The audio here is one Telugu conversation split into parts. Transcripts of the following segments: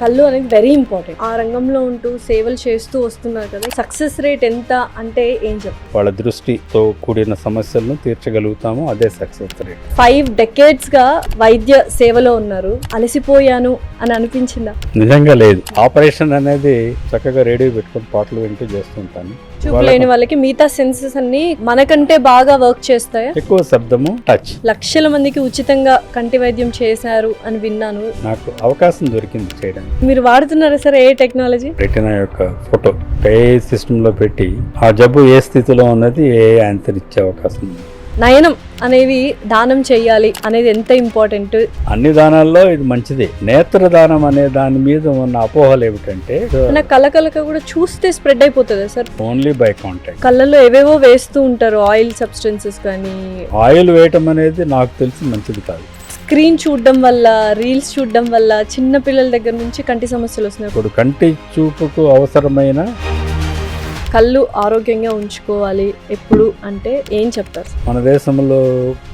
కళ్ళు అనేది వెరీ ఇంపార్టెంట్. ఆ రంగంలో ఉంటూ సేవలు చేస్తూ వస్తున్నారు కదా, సక్సెస్ రేట్ ఎంత అంటే ఏం చెప్తారు? వాళ్ళ దృష్టితో కూడిన సమస్యలను తీర్చగలుగుతాము, అదే సక్సెస్ రేట్. 5 decades గా వైద్య సేవలో ఉన్నారు. అలసిపోయాను అని అనిపించిందా? నిజంగా లేదు. ఆపరేషన్ అనేది చక్కగా రేడియో పెట్టుకొని పాటలు వింటూ చేస్తుంటాను. చూపు లేని వాళ్ళకి మిగతా సెన్సెస్ అన్ని మనకంటే బాగా వర్క్ చేస్తాయా? ఎక్కువ శబ్దము, టచ్. లక్షల మందికి ఉచితంగా కంటి వైద్యం చేశారు అని విన్నాను. నాకు అవకాశం దొరికింది చేయడానికి. మీరు వాడుతున్నారా సార్ ఏ టెక్నాలజీ? రెటీనా యొక్క ఫోటో ఏ సిస్టమ్ లో పెట్టి ఆ జబ్బు ఏ స్థితిలో ఉన్నది ఏ ఆన్సర్ ఇచ్చే అవకాశం ఉంది. నయనం అనేవి దానం చెయ్యాలి అనేది ఎంత ఇంపార్టెంట్? అన్ని దానాల్లో ఇది మంచిదే. నేత్రదానం అనే దాని మీద ఉన్న అపోహలు ఏమిటంటే మన కళ్ళ కూడా చూస్తే స్ప్రెడ్ అయిపోతుందా సార్? Only by contact. కళ్ళల్లో ఏవేవో వేస్తూ ఉంటారు, ఆయిల్ సబ్స్టెన్సెస్ కానీ. ఆయిల్ వేయటం అనేది నాకు తెలిసి మంచిది కాదు. స్క్రీన్ చూడడం వల్ల, రీల్స్ చూడడం వల్ల చిన్న పిల్లల దగ్గర నుంచి కంటి సమస్యలు వస్తున్నాయి. ఇప్పుడు కంటి చూపుకు అవసరమైన కళ్ళు ఆరోగ్యంగా ఉంచుకోవాలి ఎప్పుడు అంటే ఏం చెప్తారు? మన దేశంలో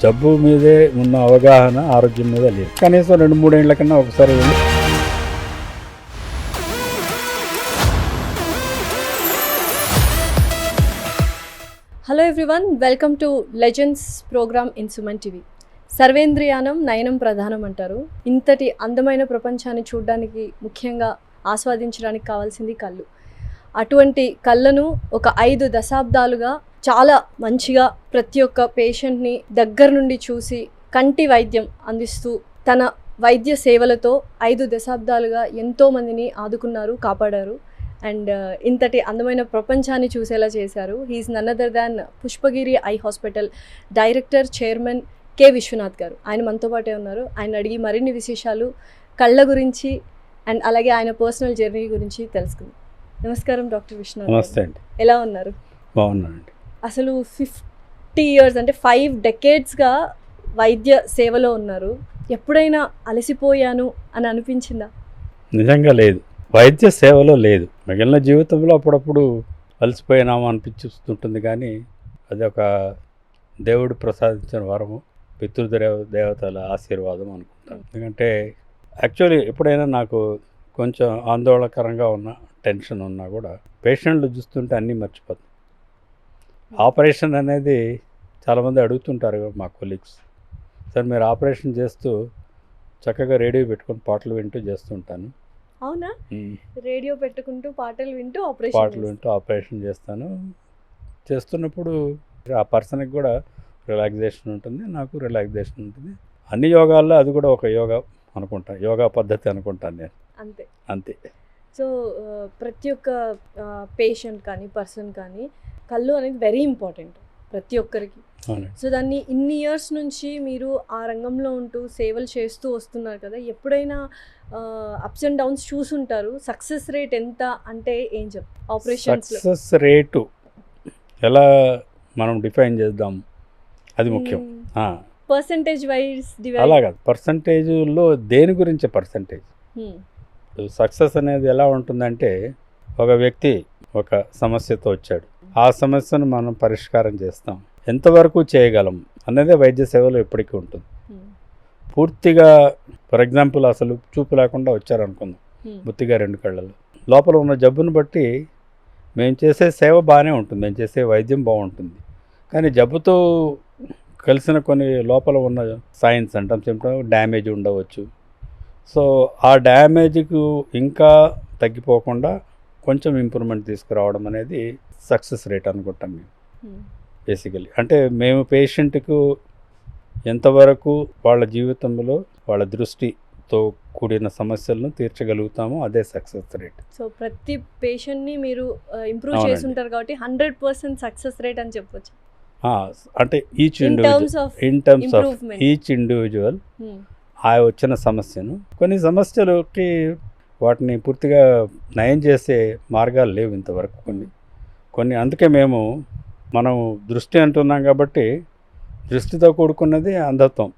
జబ్బు మీదే ఉన్న అవగాహన ఆరోగ్యం మీద లేదు. కనీసం 2-3 ఏళ్ల కన్నా ఒకసారి వెళ్ళి hello everyone, welcome to legends program in Suman TV. సర్వేంద్రియానం నయనం ప్రధానం అంటారు. ఇంతటి అందమైన ప్రపంచాన్ని చూడడానికి, ముఖ్యంగా ఆస్వాదించడానికి కావాల్సింది కళ్ళు. అటువంటి కళ్ళను ఒక 5 దశాబ్దాలుగా చాలా మంచిగా ప్రతి ఒక్క పేషెంట్ని దగ్గర నుండి చూసి కంటి వైద్యం అందిస్తూ తన వైద్య సేవలతో 5 దశాబ్దాలుగా ఎంతోమందిని ఆదుకున్నారు, కాపాడారు. అండ్ ఇంతటి అందమైన ప్రపంచాన్ని చూసేలా చేశారు. He is none other than Pushpagiri eye hospital director, chairman K Viswanath garu. ఆయన మనతో పాటే ఉన్నారు. ఆయన అడిగి మరిన్ని విశేషాలు కళ్ళ గురించి అండ్ అలాగే ఆయన పర్సనల్ జర్నీ గురించి తెలుసుకుందాం. నమస్కారం డాక్టర్ విశ్వనాథ్. నమస్తే అండి. ఎలా ఉన్నారు? బాగున్నానండి. అసలు 50 years అంటే 5 decadesగా వైద్య సేవలో ఉన్నారు. ఎప్పుడైనా అలసిపోయాను అని అనిపించిందా? నిజంగా లేదు. వైద్య సేవలో లేదు. మిగిలిన జీవితంలో అప్పుడప్పుడు అలసిపోయినాము అనిపించుతుంటుంది, కానీ అది ఒక దేవుడు ప్రసాదించిన వరము, పితృదేవతల ఆశీర్వాదం అనుకుంటాను. ఎందుకంటే యాక్చువల్లీ ఎప్పుడైనా నాకు కొంచెం ఆందోళనకరంగా ఉన్న, టెన్షన్ ఉన్నా కూడా పేషెంట్లు చూస్తుంటే అన్నీ మర్చిపోతాం. ఆపరేషన్ అనేది చాలామంది అడుగుతుంటారు మా కొలీగ్స్, సార్ మీరు ఆపరేషన్ చేస్తూ చక్కగా రేడియో పెట్టుకొని పాటలు వింటూ చేస్తుంటాను. అవునా? రేడియో పెట్టుకుంటూ పాటలు వింటూ ఆపరేషన్ చేస్తాను. చేస్తున్నప్పుడు ఆ పర్సన్కి కూడా రిలాక్సేషన్ ఉంటుంది, నాకు రిలాక్సేషన్ ఉంటుంది. అన్ని యోగాల్లో అది కూడా ఒక యోగా అనుకుంటాను, యోగా పద్ధతి అనుకుంటాను నేను. అంతే. సో ప్రతి ఒక్క పేషెంట్ కానీ పర్సన్ కానీ కళ్ళు అనేది వెరీ ఇంపార్టెంట్ ప్రతి ఒక్కరికి. సో దాన్ని ఇన్ని ఇయర్స్ నుంచి మీరు ఆ రంగంలో ఉంటూ సేవలు చేస్తూ వస్తున్నారు కదా, ఎప్పుడైనా అప్స్ అండ్ డౌన్స్ చూసుంటారు. సక్సెస్ రేట్ ఎంత అంటే ఏం చెప్తారు? ఆపరేషన్స్ సక్సెస్ రేటు ఎలా మనం డిఫైన్ చేద్దాం, అది ముఖ్యం. పర్సంటేజ్ వైజ్ అలా కాదు, పర్సంటేజ్లో దేని గురించి పర్సంటేజ్. సక్సెస్ అనేది ఎలా ఉంటుందంటే, ఒక వ్యక్తి ఒక సమస్యతో వచ్చాడు, ఆ సమస్యను మనం పరిష్కారం చేస్తాం, ఎంతవరకు చేయగలం అనేది వైద్య సేవలో ఎప్పటికీ ఉంటుంది. పూర్తిగా ఫర్ ఎగ్జాంపుల్ అసలు చూపు లేకుండా వచ్చారనుకుందాం, బొత్తిగా 2 కళ్ళలు, లోపల ఉన్న జబ్బును బట్టి మేము చేసే సేవ బాగానే ఉంటుంది, మేము చేసే వైద్యం బాగుంటుంది. కానీ జబ్బుతో కలిసిన కొన్ని లోపల ఉన్న సైన్స్ అంటాం, సిమ్టమ్ డ్యామేజ్ ఉండవచ్చు. సో ఆ డ్యామేజ్కు ఇంకా తగ్గిపోకుండా కొంచెం ఇంప్రూవ్మెంట్ తీసుకురావడం అనేది సక్సెస్ రేట్ అనుకుంటాం మేము బేసికలీ. అంటే మేము పేషెంట్కు ఎంతవరకు వాళ్ళ జీవితంలో వాళ్ళ దృష్టితో కూడిన సమస్యలను తీర్చగలుగుతాము, అదే సక్సెస్ రేట్. సో ప్రతి పేషెంట్ని మీరు ఇంప్రూవ్ చేసి ఉంటారు కాబట్టి 100% సక్సెస్ రేట్ అని చెప్పొచ్చు. అంటే ఈచ్ ఇండివిజువల్ ఆ వచ్చిన సమస్యను, కొన్ని సమస్యలకి వాటిని పూర్తిగా నయం చేసే మార్గాలు లేవు ఇంతవరకు. కొన్ని అందుకే మనం దృష్టి అంటున్నాం కాబట్టి, దృష్టితో కూడుకున్నది అంధత్వం.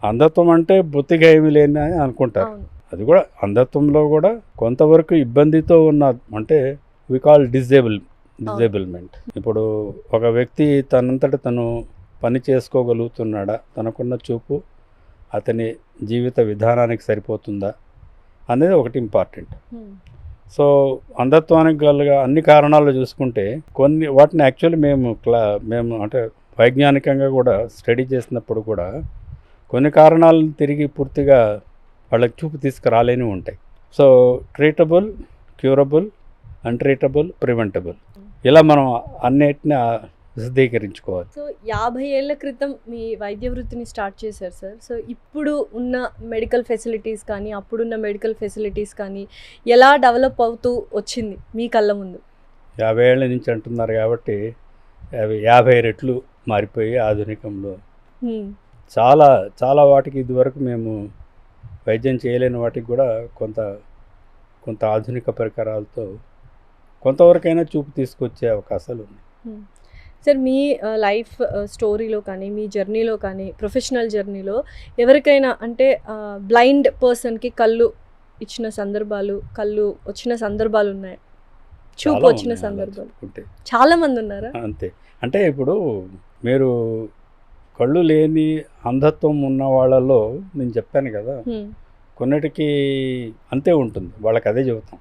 అంధత్వం అంటే బొత్తిగా ఏమీ లేని అని అనుకుంటారు. అది కూడా అంధత్వంలో కూడా కొంతవరకు ఇబ్బందితో ఉన్న, అంటే వి కాల్ డిజేబుల్మెంట్. ఇప్పుడు ఒక వ్యక్తి తనంతట తను పని చేసుకోగలుగుతున్నాడా, తనకున్న చూపు అతని జీవిత విధానానికి సరిపోతుందా అనేది ఒకటి ఇంపార్టెంట్. సో అంధత్వానికి గల అన్ని కారణాలు చూసుకుంటే కొన్ని వాటిని యాక్చువల్లీ మేము అంటే వైజ్ఞానికంగా కూడా స్టడీ చేసినప్పుడు కూడా కొన్ని కారణాలను తిరిగి పూర్తిగా వాళ్ళకి చూపు తీసుకురాలేని ఉంటాయి. So treatable, curable, untreatable, preventable, ఇలా మనం అన్నిటిని విశదీకరించుకోవాలి. సో 50 ఏళ్ల క్రితం మీ వైద్య వృత్తిని స్టార్ట్ చేశారు సార్. సో ఇప్పుడు ఉన్న మెడికల్ ఫెసిలిటీస్ కానీ అప్పుడున్న మెడికల్ ఫెసిలిటీస్ కానీ ఎలా డెవలప్ అవుతూ వచ్చింది మీ కళ్ళ ముందు? 50 ఏళ్ళ నుంచి అంటున్నారు కాబట్టి 50 రెట్లు మారిపోయి ఆధునికంలో చాలా చాలా వాటికి ఇదివరకు మేము వైద్యం చేయలేని వాటికి కూడా కొంత ఆధునిక పరికరాలతో కొంతవరకైనా చూపు తీసుకొచ్చే అవకాశాలు ఉన్నాయి. సార్ మీ లైఫ్ స్టోరీలో కానీ మీ జర్నీలో కానీ ప్రొఫెషనల్ జర్నీలో ఎవరికైనా అంటే బ్లైండ్ పర్సన్కి కళ్ళు ఇచ్చిన సందర్భాలు, కళ్ళు వచ్చిన సందర్భాలు ఉన్నాయి, చూపు చాలా వచ్చిన ఉన్నాయి అలా సందర్భాలు చెప్పుకుంటే. చాలా మంది ఉన్నారా? అంతే. అంటే ఇప్పుడు మీరు కళ్ళు లేని అంధత్వం ఉన్న వాళ్ళలో నేను చెప్పాను కదా, కొన్నిటికి అంతే ఉంటుంది, వాళ్ళకి అదే చెబుతాం.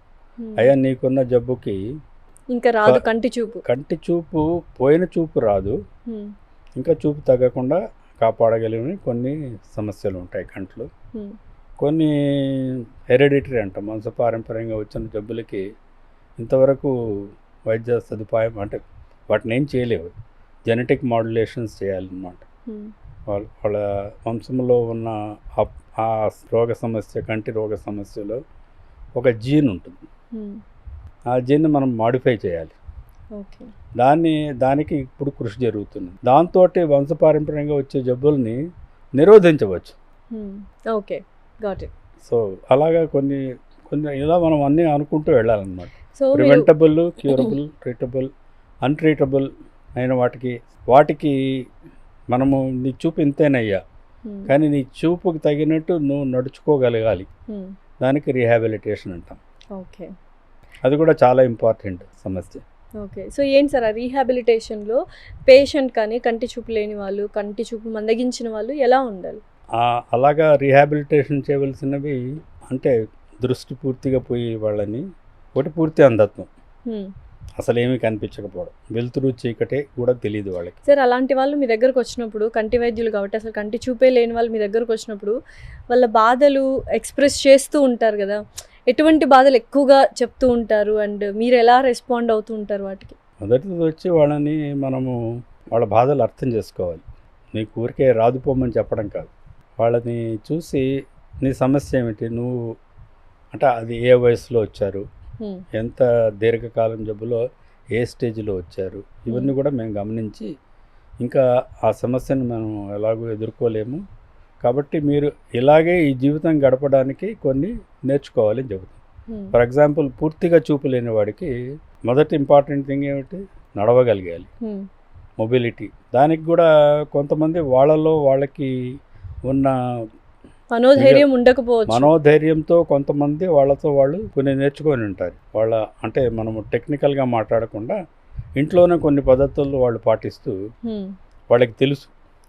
అయ్యా నీకున్న జబ్బుకి ఇంకా రాదు కంటి చూపు. కంటి చూపు పోయిన చూపు రాదు, ఇంకా చూపు తగ్గకుండా కాపాడగలిగిన కొన్ని సమస్యలు ఉంటాయి కంట్లో. కొన్ని హెరిడిటరీ అంటాం, వంశపారంపర్యంగా వచ్చిన జబ్బులకి ఇంతవరకు వైద్య సదుపాయం అంటే వాటిని ఏం చేయలేవు, జెనెటిక్ మాడ్యులేషన్స్ చేయాలన్నమాట. వాళ్ళ వంశంలో ఉన్న ఆ రోగ సమస్య, కంటి రోగ సమస్యలో ఒక జీన్ ఉంటుంది, ఆ జీన్ని మనం మాడిఫై చేయాలి. దానికి ఇప్పుడు కృషి జరుగుతుంది. దాంతో వంశపారంపర్యంగా వచ్చే జబ్బుల్ని నిరోధించవచ్చు. Okay, got it. సో అలాగా కొన్ని ఇలా మనం అన్నీ అనుకుంటూ వెళ్ళాలన్నమాట. So preventable, curable, treatable, untreatable అయిన వాటికి మనము నీ చూపు ఇంతేనయ్యా, కానీ నీ చూపుకి తగినట్టు నువ్వు నడుచుకోగలగాలి, దానికి రీహాబిలిటేషన్ అంటాం. ఓకే, అది కూడా చాలా ఇంపార్టెంట్ సమస్య. ఓకే. సో ఏంటి సార్ ఆ రీహాబిలిటేషన్లో పేషెంట్ కానీ కంటి చూపు లేని వాళ్ళు, కంటి చూపు మందగించిన వాళ్ళు ఎలా ఉండాలి? అలాగా రీహాబిలిటేషన్ చేయవలసినవి అంటే దృష్టి పూర్తిగా పోయి వాళ్ళని, ఒకటి పూర్తి అంధత్వం, అసలు ఏమీ కనిపించకపోవడం, వెలుతురు చీకటే కూడా తెలియదు వాళ్ళకి. సార్ అలాంటి వాళ్ళు మీ దగ్గరకు వచ్చినప్పుడు, కంటి వైద్యులు కాబట్టి అసలు కంటి చూపే లేని వాళ్ళు మీ దగ్గరకు వచ్చినప్పుడు వాళ్ళ బాధలు ఎక్స్ప్రెస్ చేస్తూ ఉంటారు కదా, ఎటువంటి బాధలు ఎక్కువగా చెప్తూ ఉంటారు అండ్ మీరు ఎలా రెస్పాండ్ అవుతూ ఉంటారు వాటికి? మొదటిది వచ్చి మనము వాళ్ళ బాధలు అర్థం చేసుకోవాలి. నీకు ఊరికే రాదుపోమని చెప్పడం కాదు, వాళ్ళని చూసి నీ సమస్య ఏమిటి, నువ్వు అంటే అది ఏ వయసులో వచ్చారు, ఎంత దీర్ఘకాలం జబ్బులో ఏ స్టేజ్లో వచ్చారు, ఇవన్నీ కూడా మేము గమనించి ఇంకా ఆ సమస్యను మనం ఎలాగో ఎదుర్కోలేము కాబట్టి మీరు ఇలాగే ఈ జీవితం గడపడానికి కొన్ని నేర్చుకోవాలని చెబుతాం. ఫర్ ఎగ్జాంపుల్ పూర్తిగా చూపు లేని వాడికి మొదటి ఇంపార్టెంట్ థింగ్ ఏమిటి, నడవగలిగాలి, మొబిలిటీ. దానికి కూడా కొంతమంది వాళ్ళకి ఉన్న మనోధైర్యం ఉండకపోవచ్చు, మనోధైర్యంతో కొంతమంది వాళ్ళతో వాళ్ళు కొన్ని నేర్చుకొని ఉంటారు. అంటే మనము టెక్నికల్గా మాట్లాడకుండా ఇంట్లోనే కొన్ని పద్ధతులు వాళ్ళు పాటిస్తూ వాళ్ళకి తెలుసు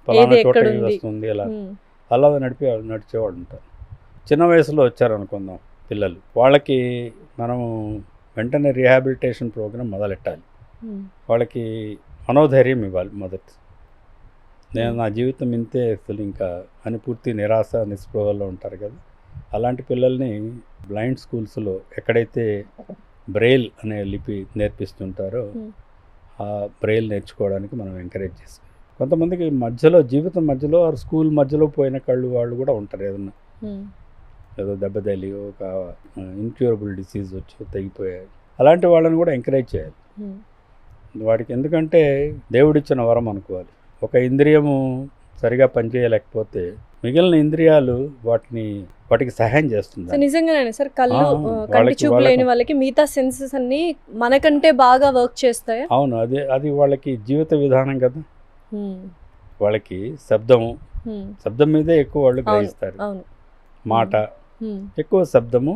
ఫలానా చోట ఇది వస్తుంది, అలా నడిచేవాళ్ళు ఉంటారు. చిన్న వయసులో వచ్చారనుకుందాం పిల్లలు, వాళ్ళకి మనము వెంటనే రీహాబిలిటేషన్ ప్రోగ్రామ్ మొదలెట్టాలి. వాళ్ళకి మనోధైర్యం ఇవ్వాలి. మొదటి నేను నా జీవితం ఇంతే అసలు ఇంకా అని పూర్తి నిరాశ నిస్పృహలో ఉంటారు కదా, అలాంటి పిల్లల్ని బ్లైండ్ స్కూల్స్లో ఎక్కడైతే బ్రెయిల్ అనే లిపి నేర్పిస్తుంటారో ఆ బ్రెయిల్ నేర్చుకోవడానికి మనం ఎంకరేజ్ చేస్తాం. కొంతమందికి జీవితం మధ్యలో స్కూల్ మధ్యలో పోయిన కళ్ళు వాళ్ళు కూడా ఉంటారు, ఏదో దెబ్బ తగిలి ఒక ఇన్క్యూరబుల్ డిసీజ్ వచ్చి తెగిపోయాయి, అలాంటి వాళ్ళని కూడా ఎంకరేజ్ చేయాలి. వాడికి ఎందుకంటే దేవుడిచ్చిన వరం అనుకోవాలి. ఒక ఇంద్రియము సరిగా పనిచేయలేకపోతే మిగిలిన ఇంద్రియాలు వాటికి సహాయం చేస్తుంది. నిజంగానే సార్, కళ్ళు కంటి చూపు లేని వాళ్ళకి మిగతా సెన్సెస్ అన్ని మనకంటే బాగా వర్క్ చేస్తాయి. అవును, అది వాళ్ళకి జీవిత విధానం కదా. వాళ్ళకి శబ్దం మీదే ఎక్కువ వాళ్ళు గ్రహిస్తారు, మాట ఎక్కువ, శబ్దము,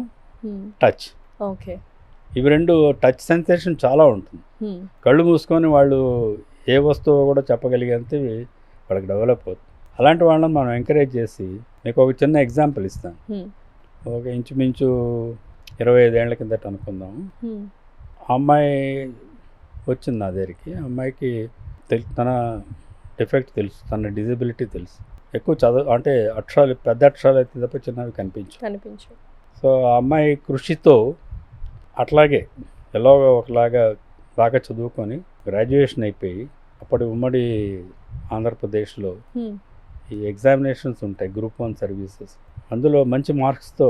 టచ్. ఓకే, ఇవి రెండు టచ్ సెన్సేషన్ చాలా ఉంటుంది. కళ్ళు మూసుకొని వాళ్ళు ఏ వస్తువు కూడా చెప్పగలిగేంత వాళ్ళకి డెవలప్ అవుతుంది. అలాంటి వాళ్ళని మనం ఎంకరేజ్ చేసి, మీకు ఒక చిన్న ఎగ్జాంపుల్ ఇస్తాను. ఒక ఇంచుమించు 25 ఏళ్ల కిందట అనుకుందాం. ఆ అమ్మాయి వచ్చింది నా దగ్గరికి. ఆ అమ్మాయికి తన డిఫెక్ట్ తెలుసు, తన డిజబిలిటీ తెలుసు. ఎక్కువ చదువు అంటే అక్షరాలు పెద్ద అక్షరాలు అయితే తప్ప చిన్నవి కనిపించు. సో ఆ అమ్మాయి కృషితో అట్లాగే ఎలాగో ఒకలాగా బాగా చదువుకొని గ్రాడ్యుయేషన్ అయిపోయి, అప్పటి ఉమ్మడి ఆంధ్రప్రదేశ్లో ఈ ఎగ్జామినేషన్స్ ఉంటాయి, గ్రూప్ 1 సర్వీసెస్, అందులో మంచి మార్క్స్తో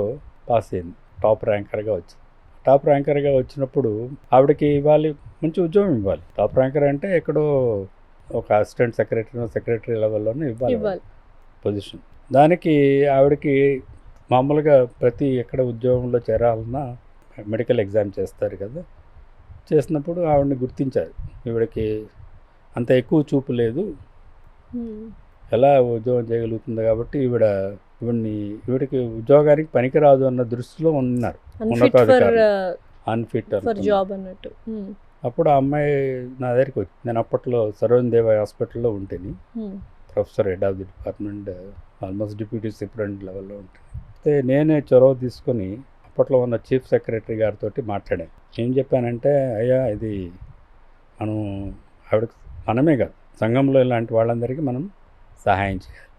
పాస్ అయింది. టాప్ ర్యాంకర్గా వచ్చింది. టాప్ ర్యాంకర్గా వచ్చినప్పుడు ఆవిడకి ఇవ్వాలి, మంచి ఉద్యోగం ఇవ్వాలి. టాప్ ర్యాంకర్ అంటే ఎక్కడో ఒక అసిస్టెంట్ సెక్రటరీ లెవెల్లోనే ఇవ్వాలి పొజిషన్. దానికి ఆవిడకి మామూలుగా ప్రతి ఎక్కడ ఉద్యోగంలో చేరాలన్నా మెడికల్ ఎగ్జామ్ చేస్తారు కదా. చేసినప్పుడు ఆవిడని గుర్తించారు. ఈవిడకి అంత ఎక్కువ చూపు లేదు, ఎలా ఉద్యోగం చేయగలుగుతుంది, కాబట్టి ఈవిడికి ఉద్యోగానికి పనికిరాదు అన్న దృష్టిలో ఉన్నారు ఉన్నతాధికారులు. అన్ఫిట్ జాబ్ అన్నట్టు. అప్పుడు ఆ అమ్మాయి నా దగ్గరికి వచ్చి, నేను అప్పట్లో సరోజిని దేవి హాస్పిటల్లో ఉంటేని professor, head of the department, almost deputy superintendent లెవెల్లో ఉంటుంది. అయితే నేనే చొరవ తీసుకొని అప్పట్లో ఉన్న చీఫ్ సెక్రటరీ గారితో మాట్లాడాను. ఏం చెప్పానంటే, అయ్యా ఇది మనం ఆవిడకి మనమే కాదు, సంఘంలో ఇలాంటి వాళ్ళందరికీ మనం సహాయం చేయాలి.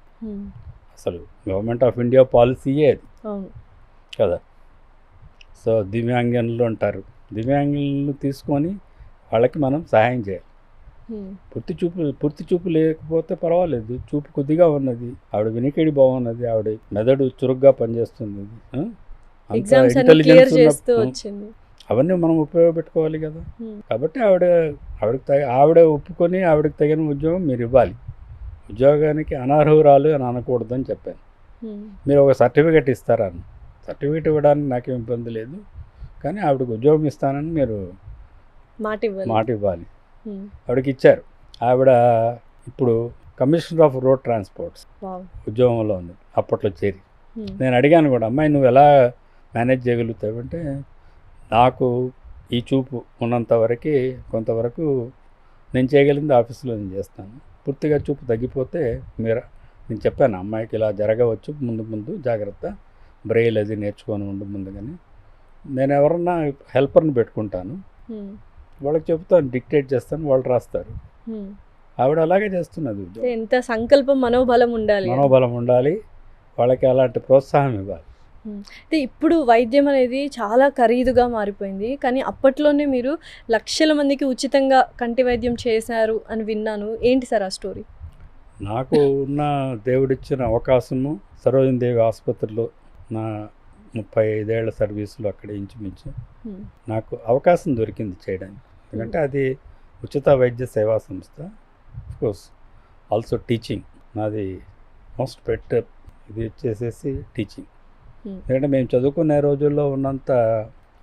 అసలు గవర్నమెంట్ ఆఫ్ ఇండియా పాలసీయే అది కదా. సో దివ్యాంగులు అంటారు, దివ్యాంగులను తీసుకొని వాళ్ళకి మనం సహాయం చేయాలి. పూర్తి చూపు లేకపోతే పర్వాలేదు, చూపు కొద్దిగా ఉన్నది, ఆవిడ వినికిడి బాగున్నది, ఆవిడ మెదడు చురుగ్గా పనిచేస్తుంది, ఇంటెలిజెన్స్ అవన్నీ మనం ఉపయోగపెట్టుకోవాలి కదా. కాబట్టి ఆవిడ ఒప్పుకొని ఆవిడకి తగిన ఉద్యోగం మీరు ఇవ్వాలి. ఉద్యోగానికి అనర్హురాలు అని అనకూడదని చెప్పాను. మీరు ఒక సర్టిఫికెట్ ఇస్తారని. సర్టిఫికెట్ ఇవ్వడానికి నాకేం ఇబ్బంది లేదు, కానీ ఆవిడకి ఉద్యోగం ఇస్తానని మీరు మాట ఇవ్వాలి. ఆవిడకి ఇచ్చారు. ఆవిడ ఇప్పుడు కమిషనర్ ఆఫ్ రోడ్ ట్రాన్స్పోర్ట్స్ ఉద్యోగంలో ఉంది అప్పట్లో చేరి. నేను అడిగాను కూడా, అమ్మాయి నువ్వు ఎలా మేనేజ్ చేయగలుగుతావు అంటే, నాకు ఈ చూపు ఉన్నంత వరకు కొంతవరకు నేను చేయగలిగింది ఆఫీసులో నేను చేస్తాను, పూర్తిగా చూపు తగ్గిపోతే నేను చెప్పాను అమ్మాయికి ఇలా జరగవచ్చు, ముందు జాగ్రత్త, బ్రెయిల్ అది నేర్చుకొని ఉండు ముందుగానే, నేను ఎవరన్నా హెల్పర్ని పెట్టుకుంటాను, వాళ్ళకి చెప్తాను, డిక్టేట్ చేస్తాను, వాళ్ళు రాస్తారు. ఆవిడ అలాగే చేస్తున్నది. ఎంత సంకల్పం, మనోబలం ఉండాలి, వాళ్ళకి అలాంటి ప్రోత్సాహం ఇవ్వాలి. అంటే ఇప్పుడు వైద్యం అనేది చాలా ఖరీదుగా మారిపోయింది, కానీ అప్పట్లోనే మీరు లక్షల మందికి ఉచితంగా కంటి వైద్యం చేశారు అని విన్నాను. ఏంటి సార్ ఆ స్టోరీ? నాకు ఉన్న దేవుడిచ్చిన అవకాశము, సరోజిని దేవి ఆసుపత్రిలో నా 35 ఏళ్ల సర్వీసులో అక్కడ ఇంచుమించు నాకు అవకాశం దొరికింది చేయడానికి. ఎందుకంటే అది ఉచిత వైద్య సేవా సంస్థ. అఫ్కోర్స్ ఆల్సో టీచింగ్, నాది మోస్ట్ బెటర్ ఇది వచ్చేసేసి టీచింగ్. ఎందుకంటే మేము చదువుకునే రోజుల్లో ఉన్నంత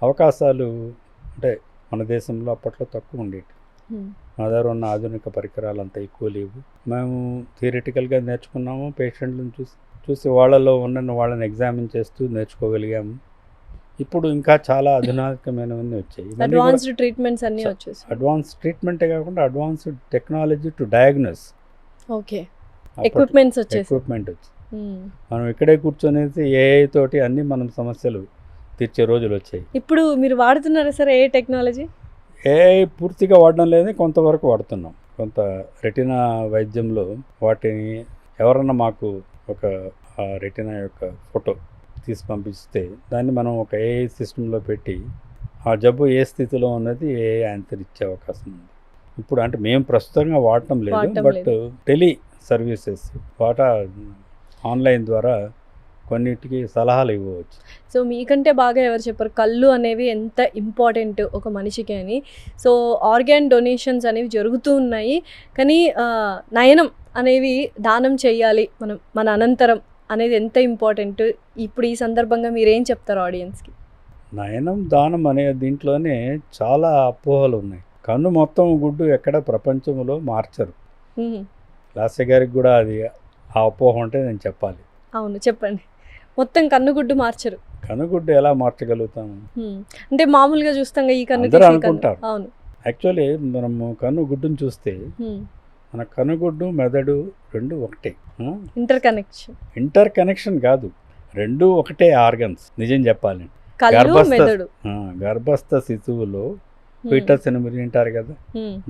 అవకాశాలు అంటే మన దేశంలో అప్పట్లో తక్కువ ఉండేవి. మా దగ్గర ఉన్న ఆధునిక పరికరాలు అంత ఎక్కువ లేవు. మేము థియరిటికల్గా నేర్చుకున్నాము, పేషెంట్లను చూసి వాళ్ళని ఎగ్జామిన్ చేస్తూ నేర్చుకోగలిగాము. ఇప్పుడు ఇంకా చాలా అధునాతనమైనవన్నీ వచ్చాయి. అడ్వాన్స్డ్ ట్రీట్మెంట్స్ అన్నీ వచ్చేసి, అడ్వాన్స్ ట్రీట్మెంటే కాకుండా advanced technology to diagnose. Okay, equipment వచ్చి మనం ఇక్కడే కూర్చొనేసి ఏఐ తోటి అన్నీ మనం సమస్యలు తీర్చే రోజులు వచ్చాయి. ఇప్పుడు మీరు వాడుతున్నారా సార్ ఏ టెక్నాలజీ? ఏఐ పూర్తిగా వాడడం లేదని కొంతవరకు వాడుతున్నాం. కొంత రెటినా వైద్యంలో వాటిని ఎవరన్నా మాకు ఒక రెటినా యొక్క ఫోటో తీసి పంపిస్తే దాన్ని మనం ఒక ఏఐ సిస్టంలో పెట్టి ఆ జబ్బు ఏ స్థితిలో ఉన్నది ఏఐ ఆన్సర్ ఇచ్చే అవకాశం ఉంది. ఇప్పుడు అంటే మేము ప్రస్తుతంగా వాడటం లేదు, బట్ టెలి సర్వీసెస్ ఆన్లైన్ ద్వారా కొన్నిటికి సలహాలు ఇవ్వవచ్చు. సో మీకంటే బాగా ఎవరు చెప్పారు కళ్ళు అనేవి ఎంత ఇంపార్టెంట్ ఒక మనిషికి అని. సో ఆర్గాన్ డొనేషన్స్ అనేవి జరుగుతూ ఉన్నాయి, కానీ నయనం అనేవి దానం చేయాలి మనం మన అనంతరం అనేది ఎంత ఇంపార్టెంట్. ఇప్పుడు ఈ సందర్భంగా మీరేం చెప్తారు ఆడియన్స్కి? నయనం దానం అనే దీంట్లోనే చాలా అపోహలు ఉన్నాయి. కన్ను మొత్తం గుడ్డు ఎక్కడ ప్రపంచంలో మార్చరు. లాస్య గారికి కూడా అది ఆ అపోహ ఉంటే నేను చెప్పాలి. అవును, చెప్పండి. మొత్తం కన్నుగుడ్డు మార్చరు. కన్నుగుడ్డు ఎలా మార్చగలుగుతాము అంటే మామూలుగా చూస్తాం ఈ కన్ను అనుకుంటారు. అవును, యాక్చువల్లీ మనము కన్నుగుడ్డును చూస్తే మన కన్నుగుడ్డు మెదడు రెండు ఒకటే. ఇంటర్ కనెక్షన్ కాదు, రెండు ఒకటే ఆర్గన్స్ నిజం చెప్పాలి. కళ్ళు మెదడు. గర్భస్థ శిశువులో ఫీటస్ అని వినింటారు కదా,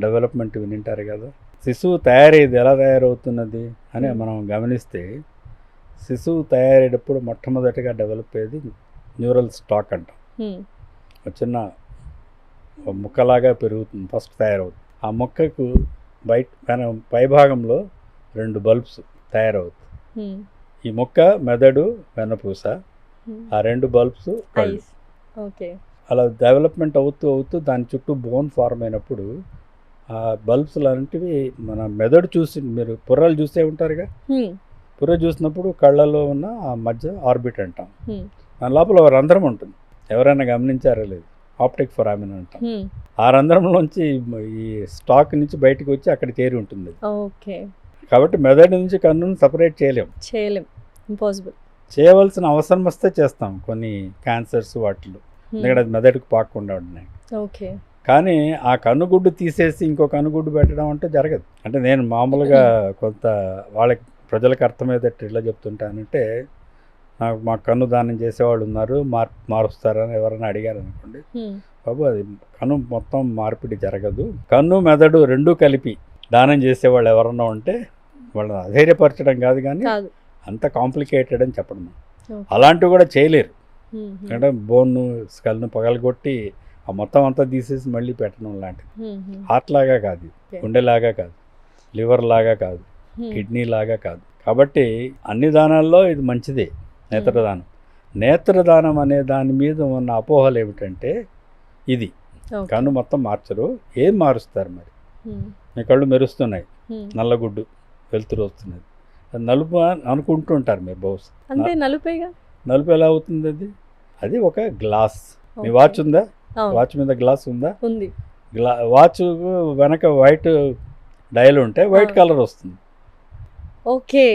డెవలప్మెంట్ వినింటారు కదా. శిశువు తయారయ్యేది ఎలా తయారవుతున్నది అని మనం గమనిస్తే, శిశువు తయారయ్యేటప్పుడు మొట్టమొదటిగా డెవలప్ అయ్యేది న్యూరల్ స్టాక్ అంటాం. ఒక చిన్న ముక్కలాగా పెరుగుతుంది, ఫస్ట్ తయారవుతుంది. ఆ మొక్కకు పైభాగంలో 2 బల్బ్స్ తయారవుతుంది. ఈ మొక్క మెదడు, వెన్నపూస, ఆ 2 బల్బ్స్ కళ్ళు. అలా డెవలప్మెంట్ అవుతూ అవుతూ దాని చుట్టూ బోన్ ఫార్మ్ అయినప్పుడు ఆ బల్బ్స్ లాంటివి మన మెదడు చూసి, మీరు పుర్రలు చూసే ఉంటారుగా, పుర్ర చూసినప్పుడు కళ్ళలో ఉన్న ఆ మధ్య ఆర్బిట్ అంటాం. దాని లోపల ఒక రంధ్రం ఉంటుంది, ఎవరైనా గమనించారో లేదు, ఆప్టిక్ ఫొరామిన్ అంటాం. ఆ రంధ్రంలోంచి ఈ స్టాక్ నుంచి బయటకు వచ్చి అక్కడ చేరి ఉంటుంది. కాబట్టి మెదడు నుంచి కన్నును సపరేట్ చేయలేం, ఇంపాసిబుల్. చేయవలసిన అవసరం వస్తే చేస్తాం కొన్ని క్యాన్సర్స్ వాటిలో, ఎందుకంటే అది మెదడుకు పాకకుండా ఉన్నాయి. కానీ ఆ కన్నుగుడ్డు తీసేసి ఇంకో కన్నుగుడ్డు పెట్టడం అంటే జరగదు. అంటే నేను మామూలుగా కొంత వాళ్ళకి ప్రజలకు అర్థమయ్యేటట్టు ఎట్లా చెప్తుంటానంటే, నాకు మా కన్ను దానం చేసేవాళ్ళు ఉన్నారు, మారుస్తారని ఎవరైనా అడిగారు అనుకోండి, బాబు అది కన్ను మొత్తం మార్పిడి జరగదు, కన్ను మెదడు 2 కలిపి దానం చేసేవాళ్ళు ఎవరన్నా ఉంటే వాళ్ళని అధైర్యపరచడం కాదు, కానీ అంత కాంప్లికేటెడ్ అని చెప్పడం. అలాంటివి కూడా చేయలేరు, అంటే బోన్ను స్కల్ను పగలగొట్టి ఆ మొత్తం అంతా తీసేసి మళ్ళీ పెట్టడం లాంటిది. హార్ట్ లాగా కాదు, గుండెలాగా కాదు, లివర్ లాగా కాదు, కిడ్నీ లాగా కాదు. కాబట్టి అన్ని దానాల్లో ఇది మంచిదే నేత్రదానం. నేత్రదానం అనే దాని మీద ఉన్న అపోహలు ఏమిటంటే, ఇది కన్ను మొత్తం మార్చరు, ఏం మారుస్తారు మరి? మీ కళ్ళు మెరుస్తున్నాయి, నల్లగుడ్డు వెలుతురు వస్తున్నది, నలుపు అనుకుంటుంటారు మీరు బహుశా. అంతే, నలుపేగా. నలుపు ఎలా అవుతుంది? అది ఒక గ్లాస్. మీ వాచ్ ఉందా? వాచ్ మీద గ్లాస్ ఉందా? ఉంది. వాచ్ వెనక వైట్ డయల్ ఉంటే వైట్ కలర్ వస్తుంది. ఓకే,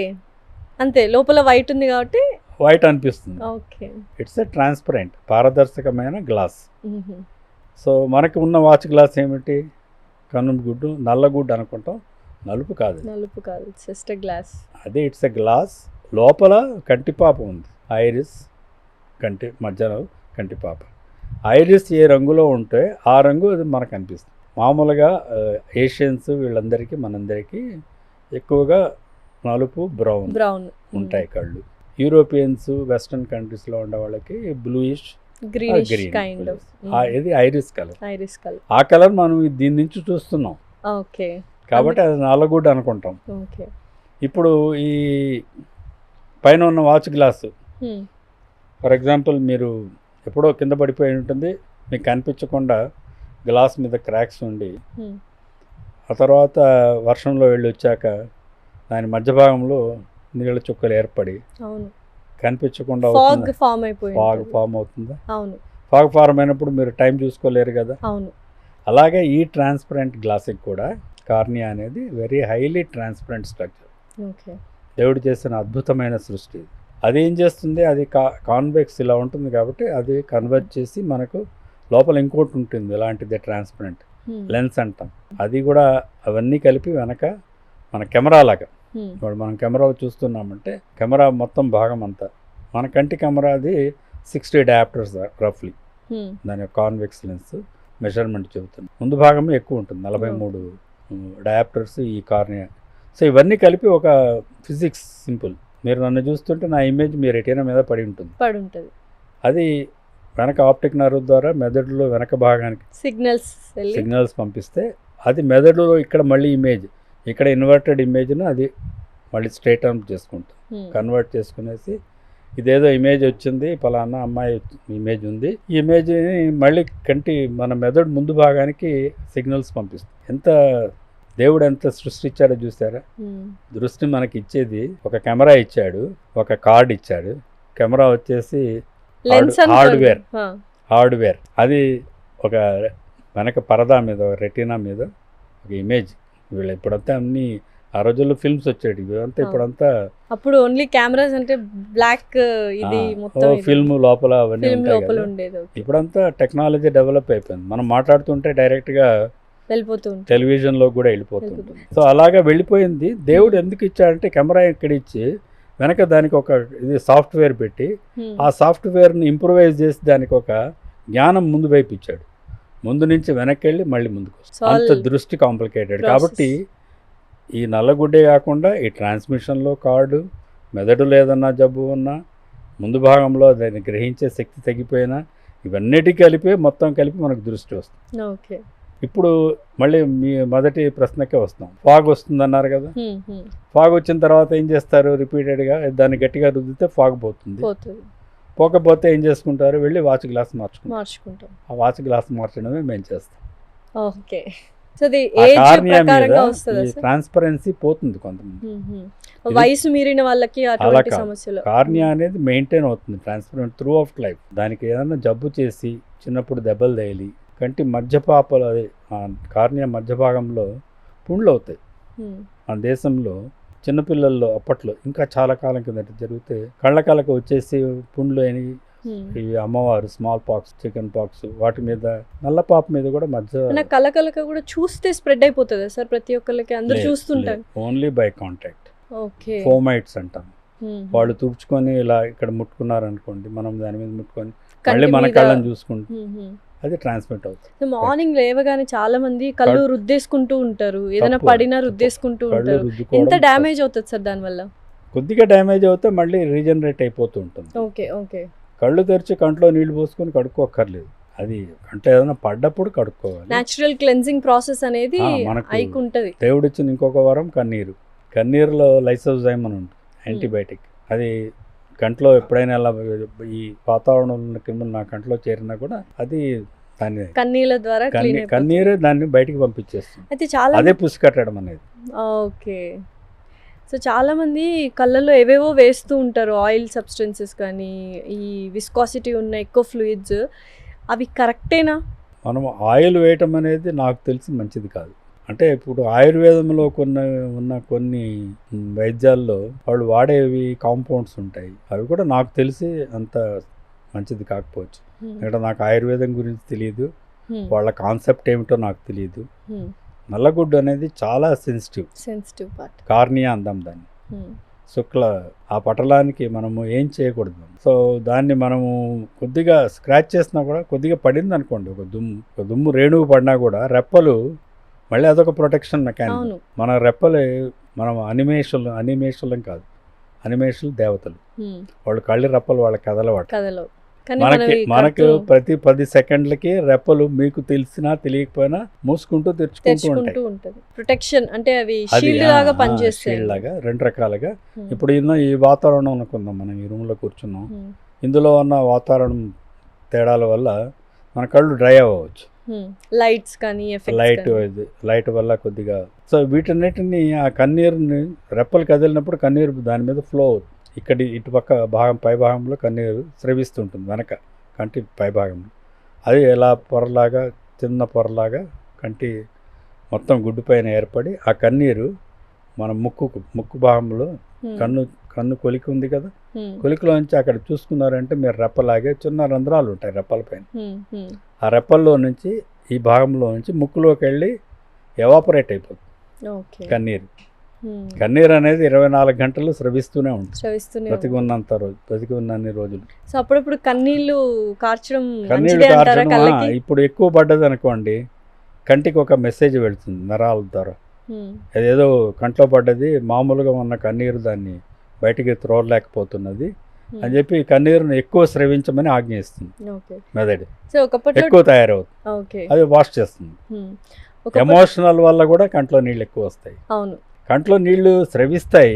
అంతే, లోపల వైట్ ఉంది కాబట్టి వైట్ అనిపిస్తుంది. ఓకే, ఇట్స్ ఎ ట్రాన్స్పరెంట్, పారదర్శకమైన గ్లాస్. సో మనకు ఉన్న వాచ్ గ్లాస్ ఏమిటి? కన్ను గుడ్డు, నల్ల గుడ్డు అనుకుంటాం, నలుపు కాదు. నలుపు కాదు, జస్ట్ ఎ గ్లాస్. అదే ఇట్స్ ఎ గ్లాస్. లోపల కంటిపాప ఉంది, ఐరిస్, కంటి మధ్యలో కంటిపాప. ఐరిస్ ఏ రంగులో ఉంటే ఆ రంగు అది మనకు అనిపిస్తుంది. మామూలుగా ఏషియన్స్ వీళ్ళందరికీ, మనందరికీ ఎక్కువగా నలుపు, బ్రౌన్ ఉంటాయి కళ్ళు. యూరోపియన్స్, వెస్ట్రన్ కంట్రీస్లో ఉండే వాళ్ళకి బ్లూయిష్, గ్రీన్, ఇది ఐరిస్ కలర్. ఆ కలర్ మనం దీని నుంచి చూస్తున్నాం, కాబట్టి అది నల్లగుడ్డు అనుకుంటాం. ఇప్పుడు ఈ పైన ఉన్న వాచ్ గ్లాసు, ఫర్ ఎగ్జాంపుల్, మీరు ఎప్పుడో కింద పడిపోయి ఉంటుంది, మీకు కనిపించకుండా గ్లాస్ మీద క్రాక్స్ ఉండి, ఆ తర్వాత వర్షంలో వెళ్ళి వచ్చాక దాని మధ్య భాగంలో నీళ్ళ చుక్కలు ఏర్పడి కనిపించకుండా ఫాగ్ ఫామ్ అవుతుందా? ఫాగ్ ఫార్మ్ అయినప్పుడు మీరు టైం చూసుకోలేరు కదా. అలాగే ఈ ట్రాన్స్పరెంట్ గ్లాస్కి కూడా కార్నియా అనేది వెరీ హైలీ ట్రాన్స్పరెంట్ స్ట్రక్చర్. దేవుడు చేసిన అద్భుతమైన సృష్టి. అది ఏం చేస్తుంది? అది కాన్వెక్స్ ఇలా ఉంటుంది కాబట్టి అది కన్వర్ట్ చేసి మనకు లోపల ఇంకోటి ఉంటుంది, ఇలాంటిది ట్రాన్స్పరెంట్ లెన్స్ అంటాం. అది కూడా అవన్నీ కలిపి వెనక మన కెమెరా లాగా, ఇప్పుడు మనం కెమెరా చూస్తున్నామంటే కెమెరా మొత్తం భాగం అంతా మన కంటి కెమెరా, అది 60 డయాప్టర్స్ రఫ్లీ, దాని కాన్వెక్స్ లెన్స్ మెజర్మెంట్ చెబుతుంది. ముందు భాగం ఎక్కువ ఉంటుంది, 43 డయాప్టర్స్ ఈ కార్నియా. సో ఇవన్నీ కలిపి ఒక ఫిజిక్స్ సింపుల్. మీరు నన్ను చూస్తుంటే నా ఇమేజ్ మీ రెటీనా మీద పడి ఉంటుంది. అది వెనక ఆప్టిక్ నర్వ్ ద్వారా మెదడులో వెనక భాగానికి సిగ్నల్స్ పంపిస్తే అది మెదడులో ఇక్కడ మళ్ళీ ఇమేజ్, ఇక్కడ ఇన్వర్టెడ్ ఇమేజ్ను అది మళ్ళీ స్ట్రైట్ అవుట్ చేసుకుంటుంది, కన్వర్ట్ చేసుకునేసి ఇదేదో ఇమేజ్ వచ్చింది, పలానా అమ్మాయి ఇమేజ్ ఉంది, ఈ ఇమేజ్ని మళ్ళీ మన మెదడు ముందు భాగానికి సిగ్నల్స్ పంపిస్తుంది. దేవుడు ఎంత సృష్టించాడో చూసారా? దృష్టి మనకి ఇచ్చేది ఒక కెమెరా ఇచ్చాడు, ఒక కార్డ్ ఇచ్చాడు. కెమెరా వచ్చేసి హార్డ్వేర్, అది ఒక వెనక పరదా మీద, రెటీనా మీద ఒక ఇమేజ్. వీళ్ళు ఇప్పుడంతా అన్ని, ఆ రోజుల్లో ఫిల్మ్స్ వచ్చాడు, ఇవంతా ఇప్పుడంతా, అప్పుడు ఓన్లీ కెమెరాస్ అంటే బ్లాక్, ఇది మొత్తం ఫిల్మ్ లోపల అవన్నీ ఉంటాయి. ఇప్పుడంతా టెక్నాలజీ డెవలప్ అయిపోయింది, మనం మాట్లాడుతుంటే డైరెక్ట్గా టెలివిజన్లో కూడా వెళ్ళిపోతుంది. సో అలాగా వెళ్ళిపోయింది. దేవుడు ఎందుకు ఇచ్చాడంటే కెమెరా ఇక్కడ ఇచ్చి వెనక దానికి ఒక ఇది సాఫ్ట్వేర్ పెట్టి ఆ సాఫ్ట్వేర్ని ఇంప్రూవైజ్ చేసి దానికి ఒక జ్ఞానం ముందు వైపు ఇచ్చాడు. ముందు నుంచి వెనక్కి వెళ్ళి మళ్ళీ ముందుకు వస్తుంది. అంత దృష్టి కాంప్లికేటెడ్. కాబట్టి ఈ నల్లగుడ్డే కాకుండా ఈ ట్రాన్స్మిషన్లో కార్డు, మెదడులో ఏదన్నా జబ్బు ఉన్నా, ముందు భాగంలో దాన్ని గ్రహించే శక్తి తగ్గిపోయినా, ఇవన్నిటి కలిపి మొత్తం కలిపి మనకు దృష్టి వస్తుంది. ఓకే. ఇప్పుడు మళ్ళీ మీ మొదటి ప్రశ్నకే వస్తాం. ఫాగ్ వస్తుందన్నారు కదా, ఫాగ్ వచ్చిన తర్వాత ఏం చేస్తారు? రిపీటెడ్గా దాన్ని గట్టిగా రుద్దితే ఫాగ్ పోతుంది. పోకపోతే ఏం చేసుకుంటారు? వెళ్ళి వాచ్ గ్లాస్ మార్చుకుంటాం. ఆ వాచ్ గ్లాస్ మార్చడమే మేము చేస్తాం. ఓకే. ట్రాన్స్పరెన్సీ పోతుంది కొంతమంది. వయసు మీరిన వాళ్ళకి అటువంటి సమస్యలు. కార్నియా అనేది మెయింటైన్ అవుతుంది ట్రాన్స్పరెంట్ త్రూ ఆఫ్ లైఫ్. దానికి ఏదైనా జబ్బు చేసి చిన్నప్పుడు దెబ్బలు తగిలి కంటి మధ్యపాపలు, అదే కార్నియా మధ్య భాగంలో పుండ్లు అవుతాయి. మన దేశంలో చిన్నపిల్లల్లో అప్పట్లో ఇంకా చాలా కాలం కిందట జరిగితే కళ్ళకలకు వచ్చేసి పుండ్లు అని ఈ అమ్మవారు స్మాల్ పాక్స్, చికెన్ పాక్స్, వాటి మీద నల్లపాప మీద కూడా మధ్య కళ్ళకలక కూడా చూస్తే స్ప్రెడ్ అయిపోతుంది సార్ ప్రతి ఒక్కరికి, అందరూ చూస్తుంటారు. Only by contact. Okay. Fomites అంటాం. వాళ్ళు తుడుచుకొని ఇలా ఇక్కడ ముట్టుకున్నారనుకోండి, మనం దాని మీద ముట్టుకొని మళ్ళీ మన కళ్ళని చూసుకుంటాం, అది ట్రాన్స్మిట్ అవుతుంది. మార్నింగ్ లేవగానే చాలా మంది కళ్ళు రుద్దేసుకుంటూ ఉంటారు, ఏదైనా పడినా రుద్దేసుకుంటూ ఉంటారు. ఎంత డ్యామేజ్ అవుతుంది సార్ దానివల్ల? కొద్దిగా డ్యామేజ్ అవుతే మళ్ళీ రీజనరేట్ అయిపోతూ ఉంటుంది. ఓకే. ఓకే. కళ్ళు తెరిచి కంట్లో నీళ్లు పోసుకొని కడుక్కోక్కర్లేదు, అది కంట్లో ఏదైనా పడ్డప్పుడు కడుక్కోవాలి. నేచురల్ క్లెన్జింగ్ ప్రాసెస్ అనేది అయికుంటది. దేవుడిచ్చిన ఇంకొక వరం కన్నీరు. కన్నీరులో లైసోజైమ్ అని ఉంటుంది, యాంటీబయాటిక్. అది కంట్లో ఎప్పుడైనా అలా ఈ వాతావరణంలో కింద నా కంట్లో చేరినా కూడా అది దాన్ని కన్నీళ్ళ ద్వారా కన్నీరే దాన్ని బయటికి పంపించేస్తుంది. అయితే చాలా అదే పుసి కట్టడం అనేది. ఓకే. సో చాలామంది కళ్ళల్లో ఏవేవో వేస్తూ ఉంటారు, ఆయిల్ సబ్స్టెన్సెస్ కానీ ఈ విస్కాసిటీ ఉన్న ఎక్కువ ఫ్లూయిడ్స్, అవి కరెక్టేనా? మనం ఆయిల్ వేయటం అనేది నాకు తెలిసి మంచిది కాదు. అంటే ఇప్పుడు ఆయుర్వేదంలో కొన్ని వైద్యాల్లో వాళ్ళు వాడేవి కాంపౌండ్స్ ఉంటాయి, అవి కూడా నాకు తెలిసి అంత మంచిది కాకపోవచ్చు. ఎందుకంటే నాకు ఆయుర్వేదం గురించి తెలియదు, వాళ్ళ కాన్సెప్ట్ ఏమిటో నాకు తెలియదు. నల్లగుడ్డు అనేది చాలా సెన్సిటివ్ పార్ట్, కార్నియా అందాం దాన్ని. శుక్ల ఆ పటలానికి మనము ఏం చేయకూడదు. సో దాన్ని మనము కొద్దిగా స్క్రాచ్ చేసినా కూడా, కొద్దిగా పడింది అనుకోండి, ఒక దుమ్ము రేణువు పడినా కూడా రెప్పలు మళ్ళీ అదొక ప్రొటెక్షన్ మెకానిజం. మన రెప్పలు మనం అనిమేషులం కాదు, అనిమేషులు దేవతలు. వాళ్ళు కళ్ళి రెప్పలు వాళ్ళ కదలవాడు. మనకు ప్రతి 10 సెకండ్లకి రెప్పలు మీకు తెలిసినా తెలియకపోయినా మూసుకుంటూ తెరుచుకుంటూ ఉంటాయి. ప్రొటెక్షన్ అంటే అవి షీల్డ్ లాగా పనిచేస్తాయి. షీల్డ్ లాగా 2 రకాలుగా. ఇప్పుడు ఈ వాతావరణం అనుకుందాం, మనం ఈ రూమ్లో కూర్చున్నాం, ఇందులో ఉన్న వాతావరణం తేడాల వల్ల మన కళ్ళు డ్రై అవ్వచ్చు. లైట్స్ కానీ లైట్ వల్ల కొద్దిగా. సో వీటన్నిటిని ఆ కన్నీరుని రెప్పలు కదిలినప్పుడు కన్నీరు దాని మీద ఫ్లో అవుతుంది. ఇక్కడ ఇటుపక్క భాగం పై భాగంలో కన్నీరు స్రవిస్తుంటుంది, వెనక కంటి పై భాగంలో. అది ఎలా పొరలాగా, చిన్న పొరలాగా కంటి మొత్తం గుడ్డు పైన ఏర్పడి ఆ కన్నీరు మన ముక్కు భాగంలో కన్ను కొలికి ఉంది కదా, కొలికిలోంచి అక్కడ చూసుకున్నారంటే మీరు రెప్పలాగే చిన్న రంధ్రాలు ఉంటాయి రెప్పల పైన. ఆ రెప్పల్లో నుంచి ఈ భాగంలో నుంచి ముక్కులోకి వెళ్ళి ఎవాపరేట్ అయిపోతుంది కన్నీరు. కన్నీరు అనేది 24 గంటలు స్రవిస్తూనే ఉంటుంది, బతికి ఉన్నన్ని రోజులు. సో అప్పుడప్పుడు కన్నీళ్లు కార్చడం. ఇప్పుడు ఎక్కువ పడ్డది అనుకోండి, కంటికి ఒక మెసేజ్ వెళుతుంది నరాల ద్వారా, అదేదో కంట్లో పడ్డది, మామూలుగా ఉన్న కన్నీరు దాన్ని బయటికి త్రోరలేకపోతున్నది అని చెప్పి కన్నీరును ఎక్కువ స్రవించమని ఆజ్ఞయిస్తుంది మెదడు. ఎక్కువ తయారవుతుంది, అది వాష్ చేస్తుంది. ఎమోషనల్ వల్ల కూడా కంట్లో నీళ్ళు ఎక్కువ వస్తాయి. కంట్లో నీళ్లు స్రవిస్తాయి,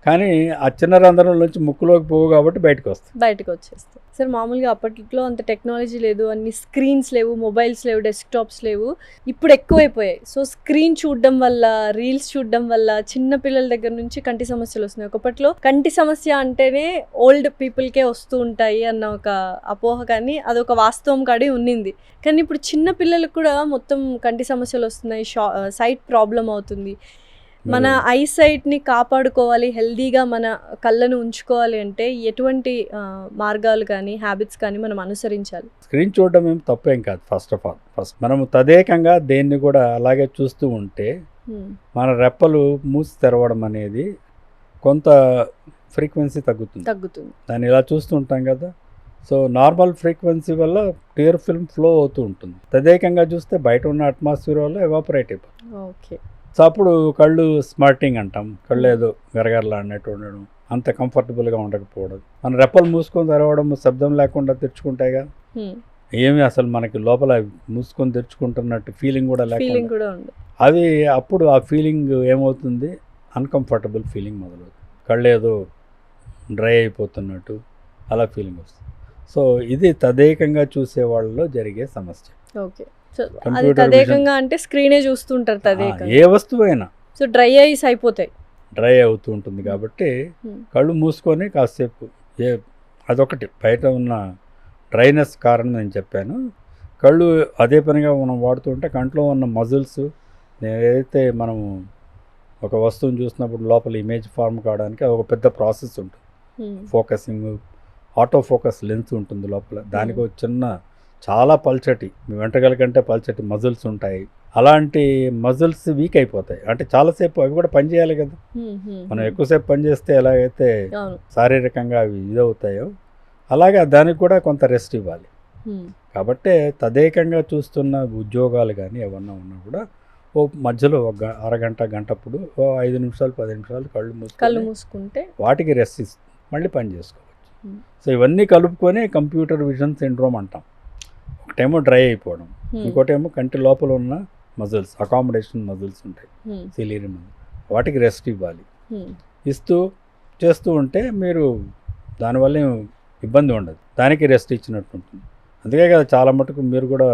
కానీ ఆ చిన్న రంధ్రం నుంచి ముక్కులోకి పోవు కాబట్టి బయటకు వచ్చేస్తాయి. సార్ మామూలుగా అప్పట్లో అంత టెక్నాలజీ లేదు, అన్ని స్క్రీన్స్ లేవు, మొబైల్స్ లేవు, డెస్క్టాప్స్ లేవు, ఇప్పుడు ఎక్కువైపోయాయి. సో స్క్రీన్ చూడడం వల్ల, రీల్స్ చూడడం వల్ల చిన్న పిల్లల దగ్గర నుంచి కంటి సమస్యలు వస్తున్నాయి. ఒకప్పట్లో కంటి సమస్య అంటేనే ఓల్డ్ పీపుల్కే వస్తూ ఉంటాయి అన్న ఒక అపోహ, కానీ అదొక వాస్తవం కాడి ఉన్నింది. కానీ ఇప్పుడు చిన్న పిల్లలకు కూడా మొత్తం కంటి సమస్యలు వస్తున్నాయి, సైట్ ప్రాబ్లం అవుతుంది. మన ఐసైట్ని కాపాడుకోవాలి, హెల్దీగా మన కళ్ళను ఉంచుకోవాలి అంటే ఎటువంటి మార్గాలు కానీ హ్యాబిట్స్ కానీ మనం అనుసరించాలి? స్క్రీన్ చూడడం ఏం తప్పేం కాదు. ఫస్ట్ మనము తదేకంగా దేన్ని కూడా అలాగే చూస్తూ ఉంటే మన రెప్పలు మూసి తెరవడం అనేది కొంత ఫ్రీక్వెన్సీ తగ్గుతుంది. తగ్గుతుంది. దాన్ని ఇలా చూస్తూ ఉంటాం కదా. సో నార్మల్ ఫ్రీక్వెన్సీ వల్ల క్లియర్ ఫిల్మ్ ఫ్లో అవుతూ ఉంటుంది. తదేకంగా చూస్తే బయట ఉన్న అట్మాస్ఫియర్ వల్ల ఎవాపరేట్ అయిపోతుంది. ఓకే. సో అప్పుడు కళ్ళు స్మార్టింగ్ అంటాం. కళ్ళు ఏదో గరగరలాడినట్టు ఉండడం, అంత కంఫర్టబుల్గా ఉండకపోవడం, మన రెప్పలు మూసుకొని తెరవడం, శబ్దం లేకుండా తెరుచుకుంటాయిగా, ఏమి అసలు మనకి లోపల మూసుకొని తెరుచుకుంటున్నట్టు ఫీలింగ్ కూడా లేకుండా అవి అప్పుడు ఆ ఫీలింగ్ ఏమవుతుంది, అన్కంఫర్టబుల్ ఫీలింగ్ మొదలవుతుంది. కళ్ళు ఏదో డ్రై అయిపోతున్నట్టు అలా ఫీలింగ్ వస్తుంది. సో ఇది తదేకంగా చూసే వాళ్ళలో జరిగే సమస్య. ఓకే. సో అది తదేకంగా అంటే స్క్రీనే చూస్తుంటారు తదేకంగా, ఏ వస్తువైనా. సో డ్రై ఐస్ అయిపోతాయి, డ్రై అవుతూ ఉంటుంది. కాబట్టి కళ్ళు మూసుకొని కాసేపు అదొకటి బయట ఉన్న డ్రైనెస్ కారణం నేను చెప్పాను. కళ్ళు అదే పనిగా మనం వాడుతుంటే కంట్లో ఉన్న మజిల్స్ ఏదైతే మనము ఒక వస్తువుని చూసినప్పుడు లోపల ఇమేజ్ ఫార్మ్ కావడానికి ఒక పెద్ద ప్రాసెస్ ఉంటుంది. ఫోకసింగ్, ఆటో ఫోకస్ లెన్స్ ఉంటుంది లోపల. దానికి ఒక చిన్న చాలా పల్చటి, వెంట్రుకల కంటే పల్చటి మజిల్స్ ఉంటాయి. అలాంటి మజిల్స్ వీక్ అయిపోతాయి. అంటే చాలాసేపు అవి కూడా పనిచేయాలి కదా. మనం ఎక్కువసేపు పనిచేస్తే ఎలాగైతే శారీరకంగా అవి ఇదవుతాయో అలాగే దానికి కూడా కొంత రెస్ట్ ఇవ్వాలి. కాబట్టి తదేకంగా చూస్తున్న ఉద్యోగాలు కానీ ఏమన్నా ఉన్నా కూడా ఓ మధ్యలో ఒక అరగంట గంటప్పుడు ఓ 5 నిమిషాలు 10 నిమిషాలు కళ్ళు మూసుకుంటే వాటికి రెస్ట్ ఇస్తుంది, మళ్ళీ పని చేసుకోవచ్చు. సో ఇవన్నీ కలుపుకొని కంప్యూటర్ విజన్ సిండ్రోమ్ అంటాం. ఒకటేమో డ్రై అయిపోవడం, ఇంకోటేమో కంటి లోపల ఉన్న మజిల్స్, అకామిడేషన్ మజిల్స్ ఉంటాయి, సిలియరీ మజిల్, వాటికి రెస్ట్ ఇవ్వాలి. ఇస్తూ చేస్తూ ఉంటే మీరు దానివల్ల ఇబ్బంది ఉండదు, దానికి రెస్ట్ ఇచ్చినట్టు ఉంటుంది. అందుకే కదా చాలా మటుకు మీరు కూడా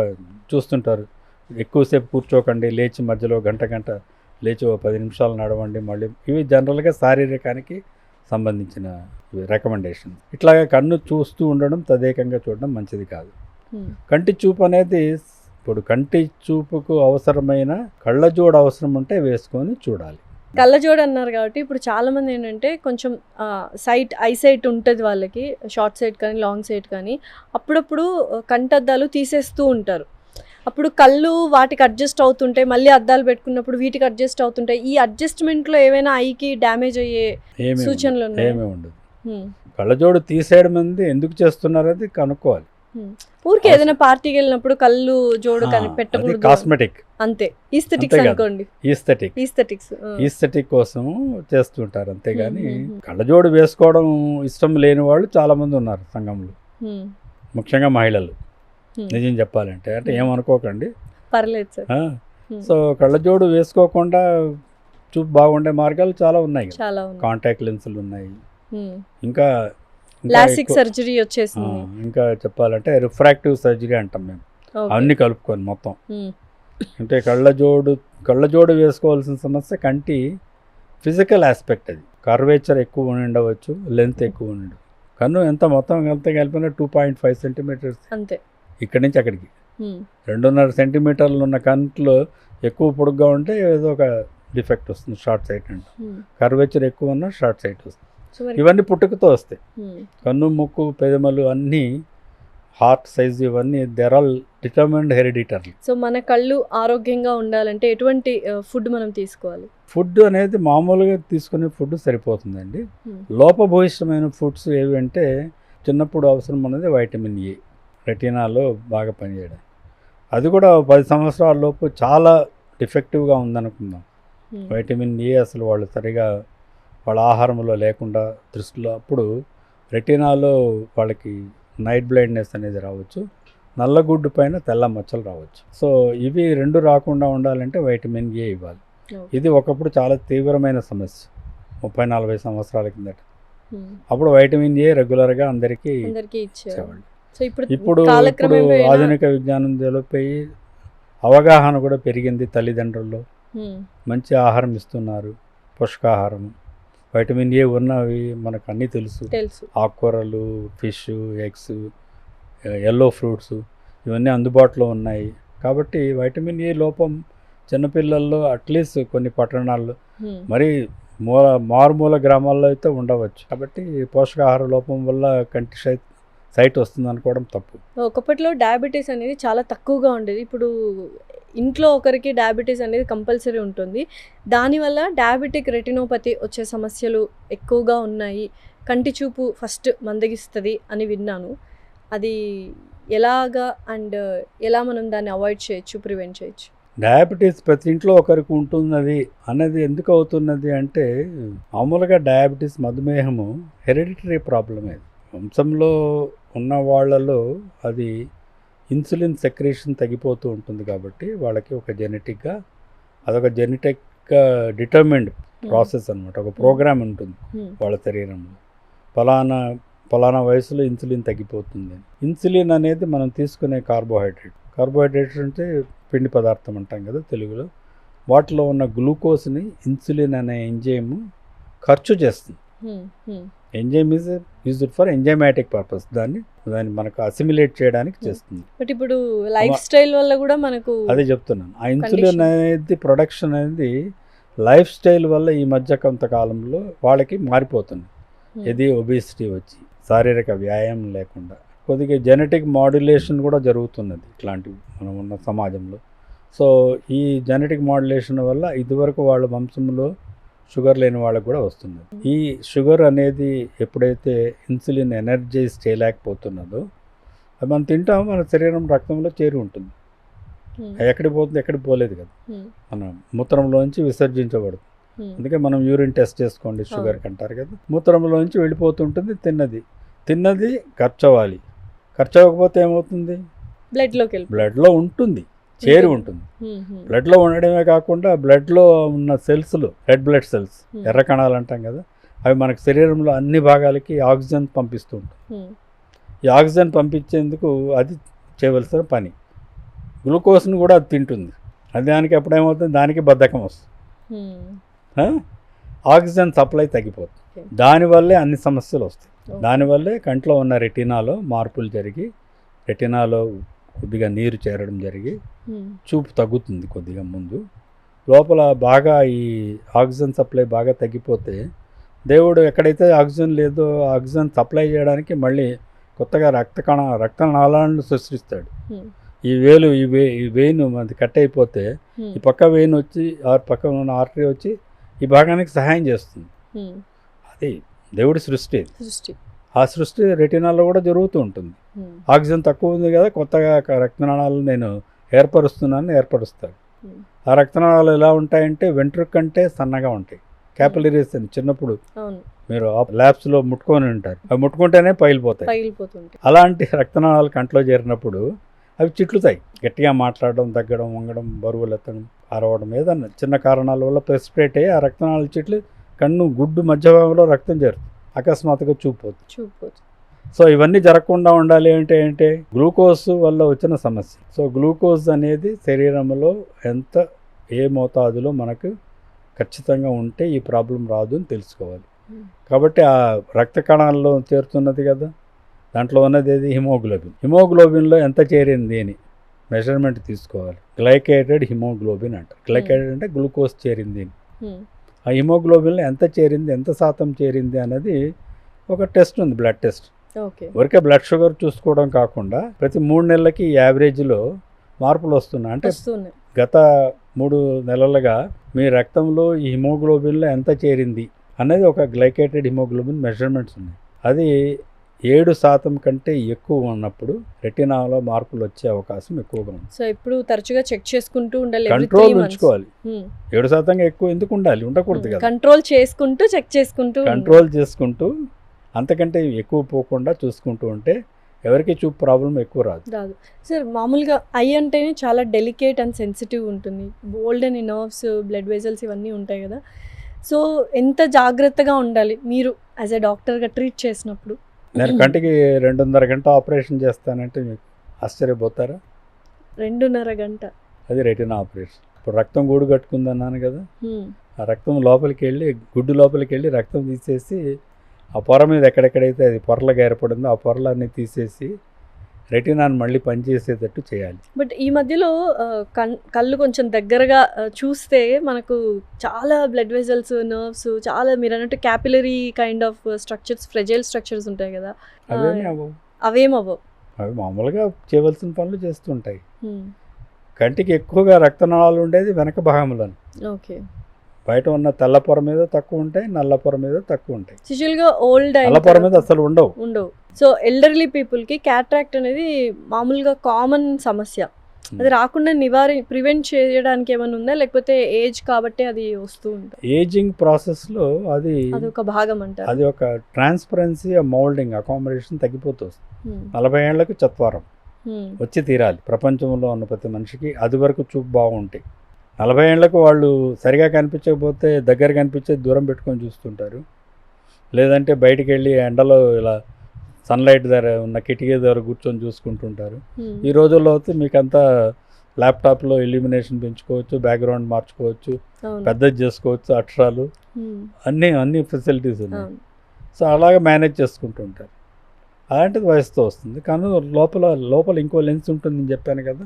చూస్తుంటారు, ఎక్కువసేపు కూర్చోకండి, లేచి మధ్యలో గంట లేచి 10 నిమిషాలు నడవండి మళ్ళీ. ఇవి జనరల్గా శారీరకానికి సంబంధించిన రికమెండేషన్. ఇట్లాగా కన్ను చూస్తూ ఉండడం, తదేకంగా చూడడం మంచిది కాదు. కంటి చూపు అనేది ఇప్పుడు కంటి చూపుకు అవసరమైన కళ్ళజోడు అవసరం ఉంటే వేసుకొని చూడాలి. కళ్ళజోడు అన్నారు కాబట్టి ఇప్పుడు చాలామంది ఏంటంటే కొంచెం ఐసైట్ ఉంటుంది వాళ్ళకి, షార్ట్ సైట్ కానీ లాంగ్ సైట్ కానీ, అప్పుడప్పుడు కంటద్దాలు తీసేస్తూ ఉంటారు. అప్పుడు కళ్ళు వాటికి అడ్జస్ట్ అవుతుంటాయి, మళ్ళీ అద్దాలు పెట్టుకున్నప్పుడు వీటికి అడ్జస్ట్ అవుతుంటాయి. ఈ అడ్జస్ట్మెంట్లో ఏమైనా ఐకి డ్యామేజ్ అయ్యే సూచనలు ఉన్నాయి? ఏమీ ఉండదు. కళ్ళజోడు తీసేయడం అనేది ఎందుకు చేస్తున్నారు అది కనుక్కోవాలి. ఊరికి ఏదైనా పార్టీకి వెళ్ళినప్పుడు కళ్ళు జోడు పెట్టకూడదు, కాస్మెటిక్ అంతే, ఈస్థెటిక్స్ అనుకోండి, ఈస్థెటిక్ కోసం చేస్తుంటారు అంతేగాని కళ్ళజోడు వేసుకోవడం ఇష్టం లేని వాళ్ళు చాలా మంది ఉన్నారు సంఘంలో, ముఖ్యంగా మహిళలు. నిజం చెప్పాలంటే అంటే ఏమనుకోకండి, పర్లేదు సార్. సో కళ్ళజోడు వేసుకోకుండా చూపు బాగుండే మార్గాలు చాలా ఉన్నాయి. కాంటాక్ట్ లెన్సులు ఉన్నాయి, ఇంకా లాసిక్ సర్జరీ వచ్చేసింది. ఇంకా చెప్పాలంటే రిఫ్రాక్టివ్ సర్జరీ అంటాం మేము, అన్ని కలుపుకొని మొత్తం. అంటే కళ్ళజోడు వేసుకోవాల్సిన సమస్య కంటి ఫిజికల్ ఆస్పెక్ట్. అది కర్వేచర్ ఎక్కువ ఉండవచ్చు, లెంత్ ఎక్కువ ఉండదు. కన్ను ఎంత మొత్తం కలిపిన 2.5 సెంటీమీటర్స్ అంతే, ఇక్కడి నుంచి అక్కడికి. 2.5 సెంటీమీటర్లు ఉన్న కంట్లో ఎక్కువ పొడుగ్గా ఉంటే ఏదో ఒక డిఫెక్ట్ వస్తుంది, షార్ట్ సైట్ అంటే. కర్వేచర్ ఎక్కువ ఉన్న షార్ట్ సైట్ వస్తుంది. ఇవన్నీ పుట్టుకతో వస్తాయి. కన్ను, ముక్కు, పెదమలు అన్నీ, హార్ట్ సైజ్, ఇవన్నీ there all determined hereditary. So మన కళ్ళు ఆరోగ్యంగా ఉండాలంటే ఎటువంటి ఫుడ్ మనం తీసుకోవాలి? ఫుడ్ అనేది మామూలుగా తీసుకునే ఫుడ్ సరిపోతుందండి. లోపభూయిష్టమైన ఫుడ్స్ ఏవి అంటే చిన్నప్పుడు అవసరం ఉన్నది వైటమిన్ ఏ, రెటీనాలో బాగా పనిచేయడం. అది కూడా 10 సంవత్సరాల లోపు చాలా డిఫెక్టివ్గా ఉందనుకుందాం. వైటమిన్ ఏ అసలు వాళ్ళు సరిగా వాళ్ళ ఆహారంలో లేకుండా దృష్టిలో, అప్పుడు రెటీనాలో వాళ్ళకి నైట్ బ్లైండ్నెస్ అనేది రావచ్చు, నల్లగుడ్డు పైన తెల్ల మచ్చలు రావచ్చు. సో ఇవి 2 రాకుండా ఉండాలంటే వైటమిన్ ఏ ఇవ్వాలి. ఇది ఒకప్పుడు చాలా తీవ్రమైన సమస్య 30-40 సంవత్సరాల కిందట. అప్పుడు వైటమిన్ ఏ రెగ్యులర్గా అందరికీ ఇచ్చేవాళ్ళు. ఇప్పుడు ఆధునిక విజ్ఞానం డెవలప్ అయ్యి అవగాహన కూడా పెరిగింది తల్లిదండ్రుల్లో. మంచి ఆహారం ఇస్తున్నారు, పోషకాహారం. వైటమిన్ ఏ ఉన్నవి మనకు అన్నీ తెలుసు. ఆకుకూరలు, ఫిష్, ఎగ్స్, ఎల్లో ఫ్రూట్స్ ఇవన్నీ అందుబాటులో ఉన్నాయి. కాబట్టి వైటమిన్ ఏ లోపం చిన్నపిల్లల్లో అట్లీస్ట్ కొన్ని పట్టణాల్లో, మరి మారుమూల గ్రామాల్లో అయితే ఉండవచ్చు. కాబట్టి పోషకాహార లోపం వల్ల కంటి సైట్ వస్తుంది అనుకోవడం తప్పు. ఒకప్పట్లో డయాబెటీస్ అనేది చాలా తక్కువగా ఉండేది. ఇప్పుడు ఇంట్లో ఒకరికి డయాబెటీస్ అనేది కంపల్సరీ ఉంటుంది. దానివల్ల డయాబెటిక్ రెటినోపతి వచ్చే సమస్యలు ఎక్కువగా ఉన్నాయి. కంటి చూపు ఫస్ట్ మందగిస్తుంది అని విన్నాను. అది ఎలాగా అండ్ ఎలా మనం దాన్ని అవాయిడ్ చేయొచ్చు, ప్రివెంట్ చేయొచ్చు? డయాబెటీస్ ప్రతి ఇంట్లో ఒకరికి ఉంటున్నది అన్నది ఎందుకు అవుతున్నది అంటే, మామూలుగా డయాబెటీస్ మధుమేహము హెరిడిటరీ ప్రాబ్లం. అది వంశంలో ఉన్న వాళ్ళలో అది ఇన్సులిన్ సెక్రేషన్ తగ్గిపోతూ ఉంటుంది కాబట్టి వాళ్ళకి ఒక జెనెటిక్గా అదొక జెనెటిక్గా డిటర్మిన్డ్ ప్రాసెస్ అనమాట. ఒక ప్రోగ్రామ్ ఉంటుంది వాళ్ళ శరీరంలో, ఫలానా వయసులో ఇన్సులిన్ తగ్గిపోతుంది. ఇన్సులిన్ అనేది మనం తీసుకునే కార్బోహైడ్రేట్స్ అంటే పిండి పదార్థం అంటాం కదా తెలుగులో. వాటిలో ఉన్న గ్లూకోజ్ని ఇన్సులిన్ అనే ఎంజైమ్ ఖర్చు చేస్తుంది. Enzyme is used for enzymatic purpose. దాన్ని మనకు అసిమిలేట్ చేయడానికి చేస్తుంది. బట్ ఇప్పుడు లైఫ్ స్టైల్ వల్ల కూడా మనకు అదే చెప్తున్నాను. ఆ ఇన్సులిన్ అనేది ప్రొడక్షన్ అనేది లైఫ్ స్టైల్ వల్ల ఈ మధ్య కొంతకాలంలో వాళ్ళకి మారిపోతుంది. ఇది ఒబేసిటీ వచ్చి శారీరక వ్యాయామం లేకుండా కొద్దిగా జెనెటిక్ మాడ్యులేషన్ కూడా జరుగుతున్నది ఇట్లాంటివి మనం ఉన్న సమాజంలో. సో ఈ జెనెటిక్ మాడ్యులేషన్ వల్ల ఇదివరకు వాళ్ళ వంశంలో షుగర్ లేని వాళ్ళకు కూడా వస్తున్నది. ఈ షుగర్ అనేది ఎప్పుడైతే ఇన్సులిన్ ఎనర్జైజ్ చేయలేకపోతున్నదో అది మనం తింటాం, మన శరీరం రక్తంలో చేరి ఉంటుంది. ఎక్కడికి పోతుంది, ఎక్కడికి పోలేదు కదా, మన మూత్రంలోంచి విసర్జించబడుతుంది. అందుకే మనం యూరిన్ టెస్ట్ చేసుకోండి షుగర్కి అంటారు కదా. మూత్రంలోంచి వెళ్ళిపోతుంటుంది. తిన్నది ఖర్చు అవ్వాలి. ఖర్చు అవ్వకపోతే ఏమవుతుంది, బ్లడ్లో ఉంటుంది, చేరి ఉంటుంది. బ్లడ్లో ఉండడమే కాకుండా బ్లడ్లో ఉన్న సెల్స్లు, రెడ్ బ్లడ్ సెల్స్, ఎర్ర కణాలు అంటాం కదా, అవి మనకు శరీరంలో అన్ని భాగాలకి ఆక్సిజన్ పంపిస్తూ ఉంటుంది. ఈ ఆక్సిజన్ పంపించేందుకు అది చేయవలసిన పని. గ్లూకోజ్ని కూడా అది తింటుంది. అది దానికి ఎప్పుడేమవుతుంది, దానికి బద్ధకం వస్తుంది, ఆక్సిజన్ సప్లై తగ్గిపోతుంది. దానివల్లే అన్ని సమస్యలు వస్తాయి. దానివల్లే కంట్లో ఉన్న రెటినాలో మార్పులు జరిగి రెటినాలో కొద్దిగా నీరు చేరడం జరిగి చూపు తగ్గుతుంది కొద్దిగా ముందు. లోపల బాగా ఈ ఆక్సిజన్ సప్లై బాగా తగ్గిపోతే దేవుడు ఎక్కడైతే ఆక్సిజన్ లేదో ఆక్సిజన్ సప్లై చేయడానికి మళ్ళీ కొత్తగా రక్తనాళాలను సృష్టిస్తాడు. ఈ వేలు ఈ వెయిన్ అది కట్ అయిపోతే ఈ పక్క వెయిన్ వచ్చి పక్కన ఉన్న ఆర్టరీ వచ్చి ఈ భాగానికి సహాయం చేస్తుంది. అది దేవుడి సృష్టి. ఆ సృష్టి రెటినాల్లో కూడా జరుగుతూ ఉంటుంది. ఆక్సిజన్ తక్కువ ఉంది కదా, కొత్తగా రక్తనాళాలు నేను ఏర్పరుస్తాడు. ఆ రక్తనాళాలు ఎలా ఉంటాయంటే వెంట్రుక కంటే సన్నగా ఉంటాయి. క్యాపిలరీస్ అని చిన్నప్పుడు మీరు ల్యాబ్స్లో ముట్టుకొని ఉంటారు, అవి ముట్టుకుంటేనే పగిలిపోతాయి. అలాంటి రక్తనాళాలు కంట్లో చేరినప్పుడు అవి చిట్లుతాయి. గట్టిగా మాట్లాడడం, తగ్గడం, వంగడం, బరువులు ఎత్తడం, అరవడం, ఏదన్నా చిన్న కారణాల వల్ల ప్రెసిపిరేట్ అయ్యి ఆ రక్తనాళాల చిట్లు కన్ను గుడ్డు మధ్య భాగంలో రక్తం చేరుతుంది. అకస్మాత్తుగా చూపుపోతుంది. సో ఇవన్నీ జరగకుండా ఉండాలి అంటే ఏంటి, గ్లూకోజ్ వల్ల వచ్చిన సమస్య. సో గ్లూకోజ్ అనేది శరీరంలో ఏ మోతాదులో మనకు ఖచ్చితంగా ఉంటే ఈ ప్రాబ్లం రాదు అని తెలుసుకోవాలి. కాబట్టి ఆ రక్త కణాల్లో చేరుతున్నది కదా, దాంట్లో ఉన్నది ఏది, హిమోగ్లోబిన్లో ఎంత చేరింది అని మెజర్మెంట్ తీసుకోవాలి. గ్లైకేటెడ్ హిమోగ్లోబిన్ అంటారు. గ్లైకేటెడ్ అంటే గ్లూకోజ్ చేరింది అని. ఆ హిమోగ్లోబిన్లో ఎంత చేరింది, ఎంత శాతం చేరింది అన్నది ఒక టెస్ట్ ఉంది, బ్లడ్ టెస్ట్. ఊరికే బ్లడ్ షుగర్ చూసుకోవడం కాకుండా ప్రతి 3 నెలలకి యావరేజ్లో మార్పులు వస్తున్నాయి. అంటే గత 3 నెలలుగా మీ రక్తంలో ఈ హిమోగ్లోబిన్లో ఎంత చేరింది అనేది ఒక గ్లైకేటెడ్ హిమోగ్లోబిన్ మెజర్మెంట్స్ ఉన్నాయి. అది 7% కంటే ఎక్కువ ఉన్నప్పుడు రెటినాలో మార్పులు వచ్చే అవకాశం ఎక్కువగా ఉంది. సో ఇప్పుడు తరచుగా చెక్ చేసుకుంటూ ఉండాలి, కంట్రోల్ ఉంచుకోవాలి. 7% ఎక్కువ ఎందుకు ఉండాలి, ఉండకూడదు కదా. కంట్రోల్ చేసుకుంటూ అంతకంటే ఎక్కువ పోకుండా చూసుకుంటూ ఉంటే ఎవరికి చూపు ప్రాబ్లం ఎక్కువ రాదు. సార్ మామూలుగా ఐ అంటేనే చాలా డెలికేట్ అండ్ సెన్సిటివ్ ఉంటుంది. బోల్డ్ అని నర్వ్స్, బ్లడ్ వెజల్స్ ఇవన్నీ ఉంటాయి కదా. సో ఎంత జాగ్రత్తగా ఉండాలి మీరు యాజ్ ఎ డాక్టర్గా ట్రీట్ చేసినప్పుడు? నేను కంటికి 2.5 గంట ఆపరేషన్ చేస్తానంటే మీకు ఆశ్చర్యపోతారా? 2.5 గంట? అది రెటినా ఆపరేషన్. ఇప్పుడు రక్తం గూడు కట్టుకుందన్నాను కదా, ఆ రక్తం లోపలికి వెళ్ళి గుడ్డు లోపలికి వెళ్ళి రక్తం తీసేసి ఆ పొర మీద ఎక్కడెక్కడైతే అది పొరలుగా ఏర్పడిందో ఆ పొరలన్నీ తీసేసి రెటినాను మళ్ళీ పనిచేసేటట్టు చేయాలి. బట్ ఈ మధ్యలో కళ్ళు కొంచెం దగ్గరగా చూస్తే మనకు చాలా బ్లడ్ వెజల్స్, నర్వ్స్, చాలా మీరు అన్నట్టు capillary kind of structures, fragile structures ఉంటాయి కదా, అవేమవ్వవు. అవి మామూలుగా చేయవలసిన పనులు చేస్తుంటాయి. కంటికి ఎక్కువగా రక్తనాళాలు ఉండేది వెనక భాగంలో. బయట ఉన్న తెల్ల పొర మీద తక్కువ ఉంటాయి, నల్ల పొర మీద తక్కువ ఉంటాయి. యూజువల్గా ఓల్డ్ నల్ల పొర మీద అసలు ఉండవు. సో ఎల్డర్లీ పీపుల్కి క్యాట్రాక్ట్ అనేది మామూలుగా కామన్ సమస్య. అది రాకుండా ప్రివెంట్ చేయడానికి ఏమైనా ఉందా, లేకపోతే ఏజ్ కాబట్టి అది వస్తూ ఉంటుంది? ఏజింగ్ ప్రాసెస్లో అది ఒక భాగం అంటారు. అది ఒక ట్రాన్స్పరెన్సీ, మౌల్డింగ్, అకామిడేషన్ తగ్గిపోతూ వస్తుంది. 40 ఏళ్లకు చత్వారం వచ్చి తీరాలి. ప్రపంచంలో ఉన్న ప్రతి మనిషికి అది వరకు చూపు బాగుంటాయి. 40 ఏళ్లకు వాళ్ళు సరిగా కనిపించకపోతే దగ్గర కనిపించే దూరం పెట్టుకొని చూస్తుంటారు. లేదంటే బయటికి వెళ్ళి ఎండలో ఇలా సన్లైట్ దగ్గర ఉన్న కిటికీ దగ్గర కూర్చొని చూసుకుంటుంటారు. ఈ రోజుల్లో అయితే మీకంతా ల్యాప్టాప్లో ఇల్యూమినేషన్ పెంచుకోవచ్చు, బ్యాక్గ్రౌండ్ మార్చుకోవచ్చు, పెద్దది చేసుకోవచ్చు, అక్షరాలు అన్ని ఫెసిలిటీస్ ఉన్నాయి. సో అలాగే మేనేజ్ చేసుకుంటూ ఉంటారు. అలాంటిది వయసుతో వస్తుంది. కానీ లోపల ఇంకో లెన్స్ ఉంటుందని చెప్పాను కదా,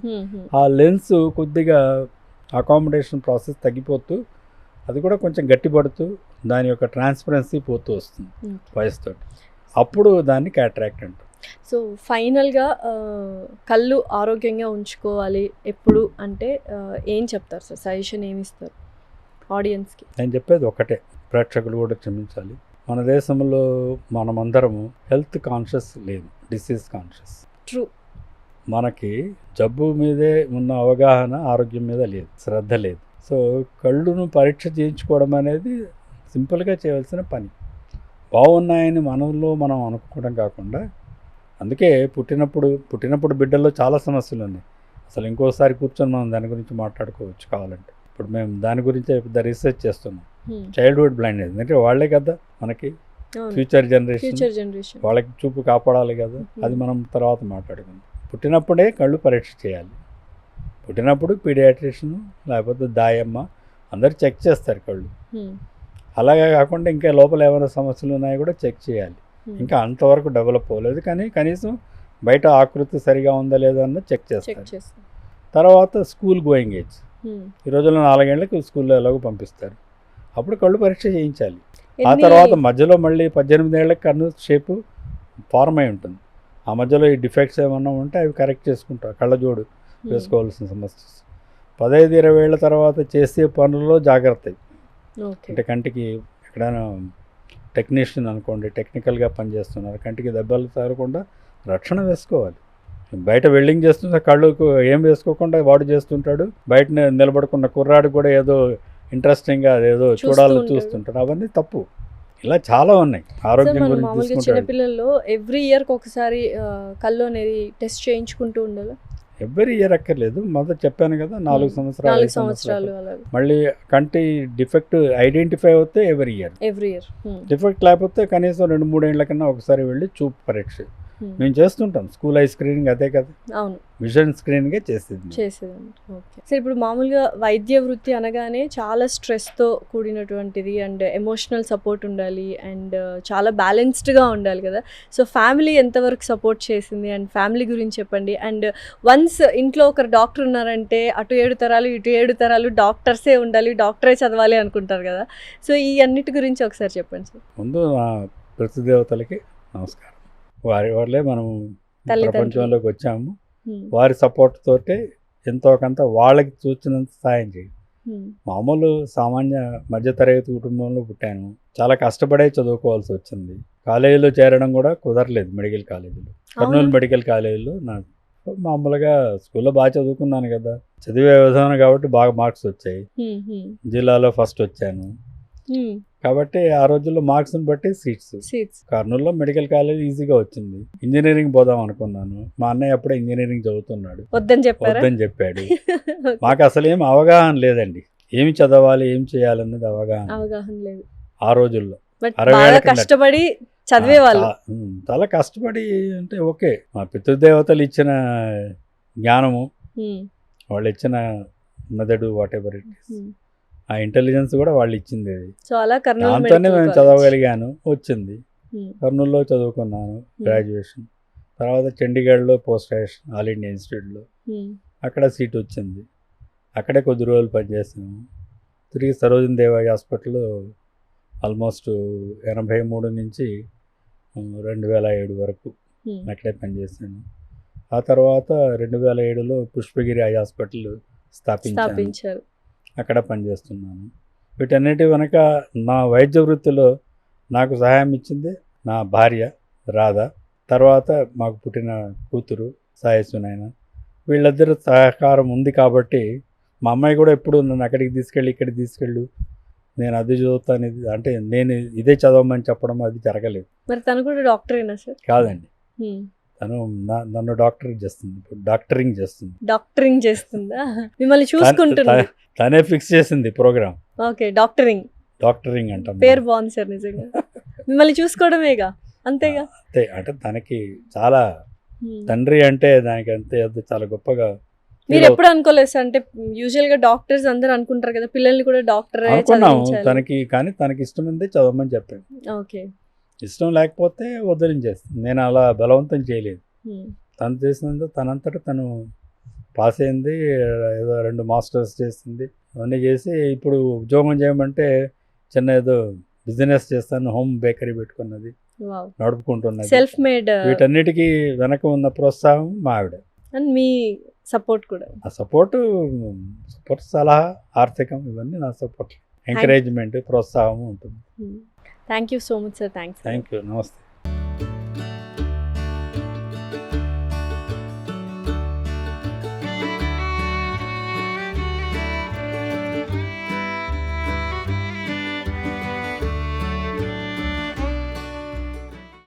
ఆ లెన్స్ కొద్దిగా అకామిడేషన్ ప్రాసెస్ తగ్గిపోతూ అది కూడా కొంచెం గట్టిపడుతూ దాని యొక్క ట్రాన్స్పరెన్సీ పోతూ వస్తుంది వయసుతో. అప్పుడు దాన్ని క్యాట్రాక్ట్ అంటారు. సో ఫైనల్గా కళ్ళు ఆరోగ్యంగా ఉంచుకోవాలి ఎప్పుడు అంటే ఏం చెప్తారు సార్? సజెషన్ ఏమి ఇస్తారు ఆడియన్స్కి? నేను చెప్పేది ఒకటే, ప్రేక్షకులు కూడా క్షమించాలి. మన దేశంలో మనమందరము హెల్త్ కాన్షియస్ లేదు, డిసీజ్ కాన్షియస్. ట్రూ. మనకి జబ్బు మీదే ఉన్న అవగాహన ఆరోగ్యం మీద లేదు, శ్రద్ధ లేదు. సో కళ్ళును పరీక్ష చేయించుకోవడం అనేది సింపుల్గా చేయవలసిన పని. బాగున్నాయని మనం అనుకోవడం కాకుండా, అందుకే పుట్టినప్పుడు బిడ్డల్లో చాలా సమస్యలు ఉన్నాయి. అసలు ఇంకోసారి కూర్చొని మనం దాని గురించి మాట్లాడుకోవచ్చు కావాలంటే. ఇప్పుడు మేము దాని గురించే పెద్ద రీసెర్చ్ చేస్తున్నాం. చైల్డ్హుడ్ బ్లైండ్నెస్ అంటే వాళ్ళే కదా మనకి ఫ్యూచర్ జనరేషన్, వాళ్ళకి చూపు కాపాడాలి కదా, అది మనం తర్వాత మాట్లాడుకుందాం. పుట్టినప్పుడే కళ్ళు పరీక్ష చేయాలి. పుట్టినప్పుడు పీడియాట్రిషియన్ లేకపోతే దాయమ్మ అందరు చెక్ చేస్తారు కళ్ళు. అలాగే కాకుండా ఇంకా లోపల ఏమైనా సమస్యలు ఉన్నాయో కూడా చెక్ చేయాలి. ఇంకా అంతవరకు డెవలప్ అవ్వలేదు, కానీ కనీసం బయట ఆకృతి సరిగా ఉందా లేదా అన్న చెక్ చేస్తారు. తర్వాత స్కూల్ గోయింగ్ ఏజ్, ఈ రోజుల్లో 4 ఏళ్ళకి స్కూల్లో ఎలాగో పంపిస్తారు, అప్పుడు కళ్ళు పరీక్ష చేయించాలి. ఆ తర్వాత మధ్యలో మళ్ళీ 18 ఏళ్ళకి కన్ను షేపు ఫార్మ్ అయి ఉంటుంది. ఆ మధ్యలో ఈ డిఫెక్ట్స్ ఏమన్నా ఉంటే అవి కరెక్ట్ చేసుకుంటారు. కళ్ళజోడు వేసుకోవాల్సిన సమస్య. 15-20 ఏళ్ళ తర్వాత చేసే పనుల్లో జాగ్రత్త. అంటే కంటికి ఎక్కడైనా టెక్నీషియన్ అనుకోండి, టెక్నికల్గా పనిచేస్తున్నారు, కంటికి దెబ్బలు తగలకుండా రక్షణ వేసుకోవాలి. బయట వెల్డింగ్ చేస్తుంటే కళ్ళకు ఏం వేసుకోకుండా వాడు చేస్తుంటాడు. బయట నిలబడుకున్న కుర్రాడు కూడా ఏదో ఇంట్రెస్టింగ్గా అదేదో చూస్తుంటాడు. అవన్నీ తప్పు. ఇలా చాలా ఉన్నాయి ఆరోగ్యం గురించి. చిన్నపిల్లల్లో ఎవ్రీ ఇయర్కి ఒకసారి కళ్ళు అనేది టెస్ట్ చేయించుకుంటూ ఉండాలి. ఎవ్రీ ఇయర్ అక్కర్లేదు, మొదట చెప్పాను కదా 4 సంవత్సరాలు. మళ్ళీ కంటి డిఫెక్ట్ ఐడెంటిఫై అవుతే ఎవ్రీ ఇయర్. డిఫెక్ట్ లేకపోతే కనీసం 2-3 ఏళ్ల కన్నా ఒకసారి వెళ్ళి చూపు పరీక్ష మేము చేస్తుంటాం. స్కూల్ ఐ స్క్రీనింగ్ అదే కదా, అవును, విజన్ స్క్రీనింగే చేసేది. ఓకే సార్, ఇప్పుడు మామూలుగా వైద్య వృత్తి అనగానే చాలా స్ట్రెస్తో కూడినటువంటిది అండ్ ఎమోషనల్ సపోర్ట్ ఉండాలి అండ్ చాలా బ్యాలెన్స్డ్గా ఉండాలి కదా. సో ఫ్యామిలీ ఎంతవరకు సపోర్ట్ చేసింది అండ్ ఫ్యామిలీ గురించి చెప్పండి. అండ్ వన్స్ ఇంట్లో ఒకరు డాక్టర్ ఉన్నారంటే అటు 7 తరాలు ఇటు 7 తరాలు డాక్టర్సే ఉండాలి, డాక్టరే చదవాలి అనుకుంటారు కదా. సో ఈ అన్నిటి గురించి ఒకసారి చెప్పండి సార్. ముందు ప్రతిదేవతలకి నమస్కారం. వారి మనం ప్రపంచంలోకి వచ్చాము, వారి సపోర్ట్ తోటే ఎంతో కొంత వాళ్ళకి చూసినంత సాయం చేయి. మామూలు సామాన్య మధ్యతరగతి కుటుంబంలో పుట్టాను, చాలా కష్టపడే చదువుకోవాల్సి వచ్చింది. కాలేజీలో చేరడం కూడా కుదరలేదు. మెడికల్ కాలేజీలో, కర్నూలు మెడికల్ కాలేజీలో నాకు మామూలుగా స్కూల్లో బాగా చదువుకున్నాను కదా, చదివే విధానం కాబట్టి బాగా మార్క్స్ వచ్చాయి. జిల్లాలో ఫస్ట్ వచ్చాను కాబట్టి ఆ రోజుల్లో మార్క్స్ని బట్టి సీట్స్ కర్నూలులో మెడికల్ కాలేజ్ ఈజీగా వచ్చింది. ఇంజనీరింగ్ పోదాం అనుకున్నాను, మా అన్నయ్య అప్పుడే ఇంజనీరింగ్ చదువుతున్నాడు, వద్దని చెప్పాడు. మాకు అసలు ఏం అవగాహన లేదండి, ఏమి చదవాలి ఏం చేయాలన్నది అవగాహన లేదు ఆ రోజుల్లో. 60 ఏళ్ళ కష్టపడి చదివేవాళ్ళు, చాలా కష్టపడి. అంటే ఓకే, మా పితృదేవతలు ఇచ్చిన జ్ఞానము, వాళ్ళు ఇచ్చిన method, what ever it is, ఆ ఇంటెలిజెన్స్ కూడా వాళ్ళు ఇచ్చింది. దాంతోనే మేము చదవగలిగాను, వచ్చింది. కర్నూలులో చదువుకున్నాను గ్రాడ్యుయేషన్. తర్వాత చండీగఢ్లో పోస్ట్ గ్రాడ్యుయేషన్ ఆల్ ఇండియా ఇన్స్టిట్యూట్లో, అక్కడ సీట్ వచ్చింది. అక్కడే కొద్ది రోజులు పనిచేసాము. తిరిగి సరోజిని దేవాయి హాస్పిటల్లో ఆల్మోస్ట్ 83 నుంచి 2007 వరకు అక్కడే పనిచేశాను. ఆ తర్వాత 2007లో పుష్పగిరి ఐ హాస్పిటల్ స్థాపించారు, అక్కడ పనిచేస్తున్నాను. వీటన్నిటి వెనక నా వైద్య వృత్తిలో నాకు సహాయం ఇచ్చింది నా భార్య రాధ, తర్వాత మాకు పుట్టిన కూతురు సాయసునైనా, వీళ్ళిద్దరు సహకారం ఉంది కాబట్టి మా అమ్మాయి కూడా ఎప్పుడు నన్ను అక్కడికి తీసుకెళ్ళి ఇక్కడికి తీసుకెళ్ళు, నేను అది చదువుతాను ఇది అంటే నేను ఇదే చదవమని చెప్పడం అది జరగలేదు. మరి తను కూడా డాక్టరేనా సార్? కాదండి, తను నన్ను డాక్టరింగ్ చేస్తుంది, ఇప్పుడు డాక్టరింగ్ చేస్తుంది. డాక్టరింగ్ చేస్తుందా? మిమ్మల్ని చూసుకుంటుంది. తనే ఫిక్స్ చేసింది ప్రోగ్రామ్. ఓకే, డాక్టరింగ్ అంటాం. పేరు బాగుంది సార్ నిజంగా. మిమ్మల్ని చూసుకోవడమేగా, అంతేగా. అంతే, అంటే తనకి చాలా తండ్రి అంటే దానికి అంతే చాలా గొప్పగా. మీరు ఎప్పుడు అనుకోలేదు సార్? అంటే యూజువల్ గా డాక్టర్స్ అందరూ అనుకుంటారు కదా పిల్లల్ని కూడా డాక్టర్ అనుకున్నాము తనకి, కానీ తనకి ఇష్టం ఉంది చదవమని చెప్పాను. ఓకే, ఇష్టం లేకపోతే వదిలించేస్తుంది. నేను అలా బలవంతం చేయలేదు. తను చేసినందుకు తనంతట తను పాస్ అయింది, ఏదో 2 మాస్టర్స్ చేసింది, అవన్నీ చేసి ఇప్పుడు ఉద్యోగం చేయమంటే చిన్న ఏదో బిజినెస్ చేస్తాను, హోమ్ బేకరీ పెట్టుకున్నది, నడుపుకుంటున్నది. Self made. వీటన్నిటికీ వెనక ఉన్న ప్రోత్సాహం మా ఆవిడ. అండ్ మీ సపోర్ట్ కూడా. ఆ సపోర్ట్ సలహా, ఆర్థికం, ఇవన్నీ నా సపోర్ట్, ఎంకరేజ్మెంట్, ప్రోత్సాహం ఉంటుంది. Thank you so much sir. Thank you. నమస్తే.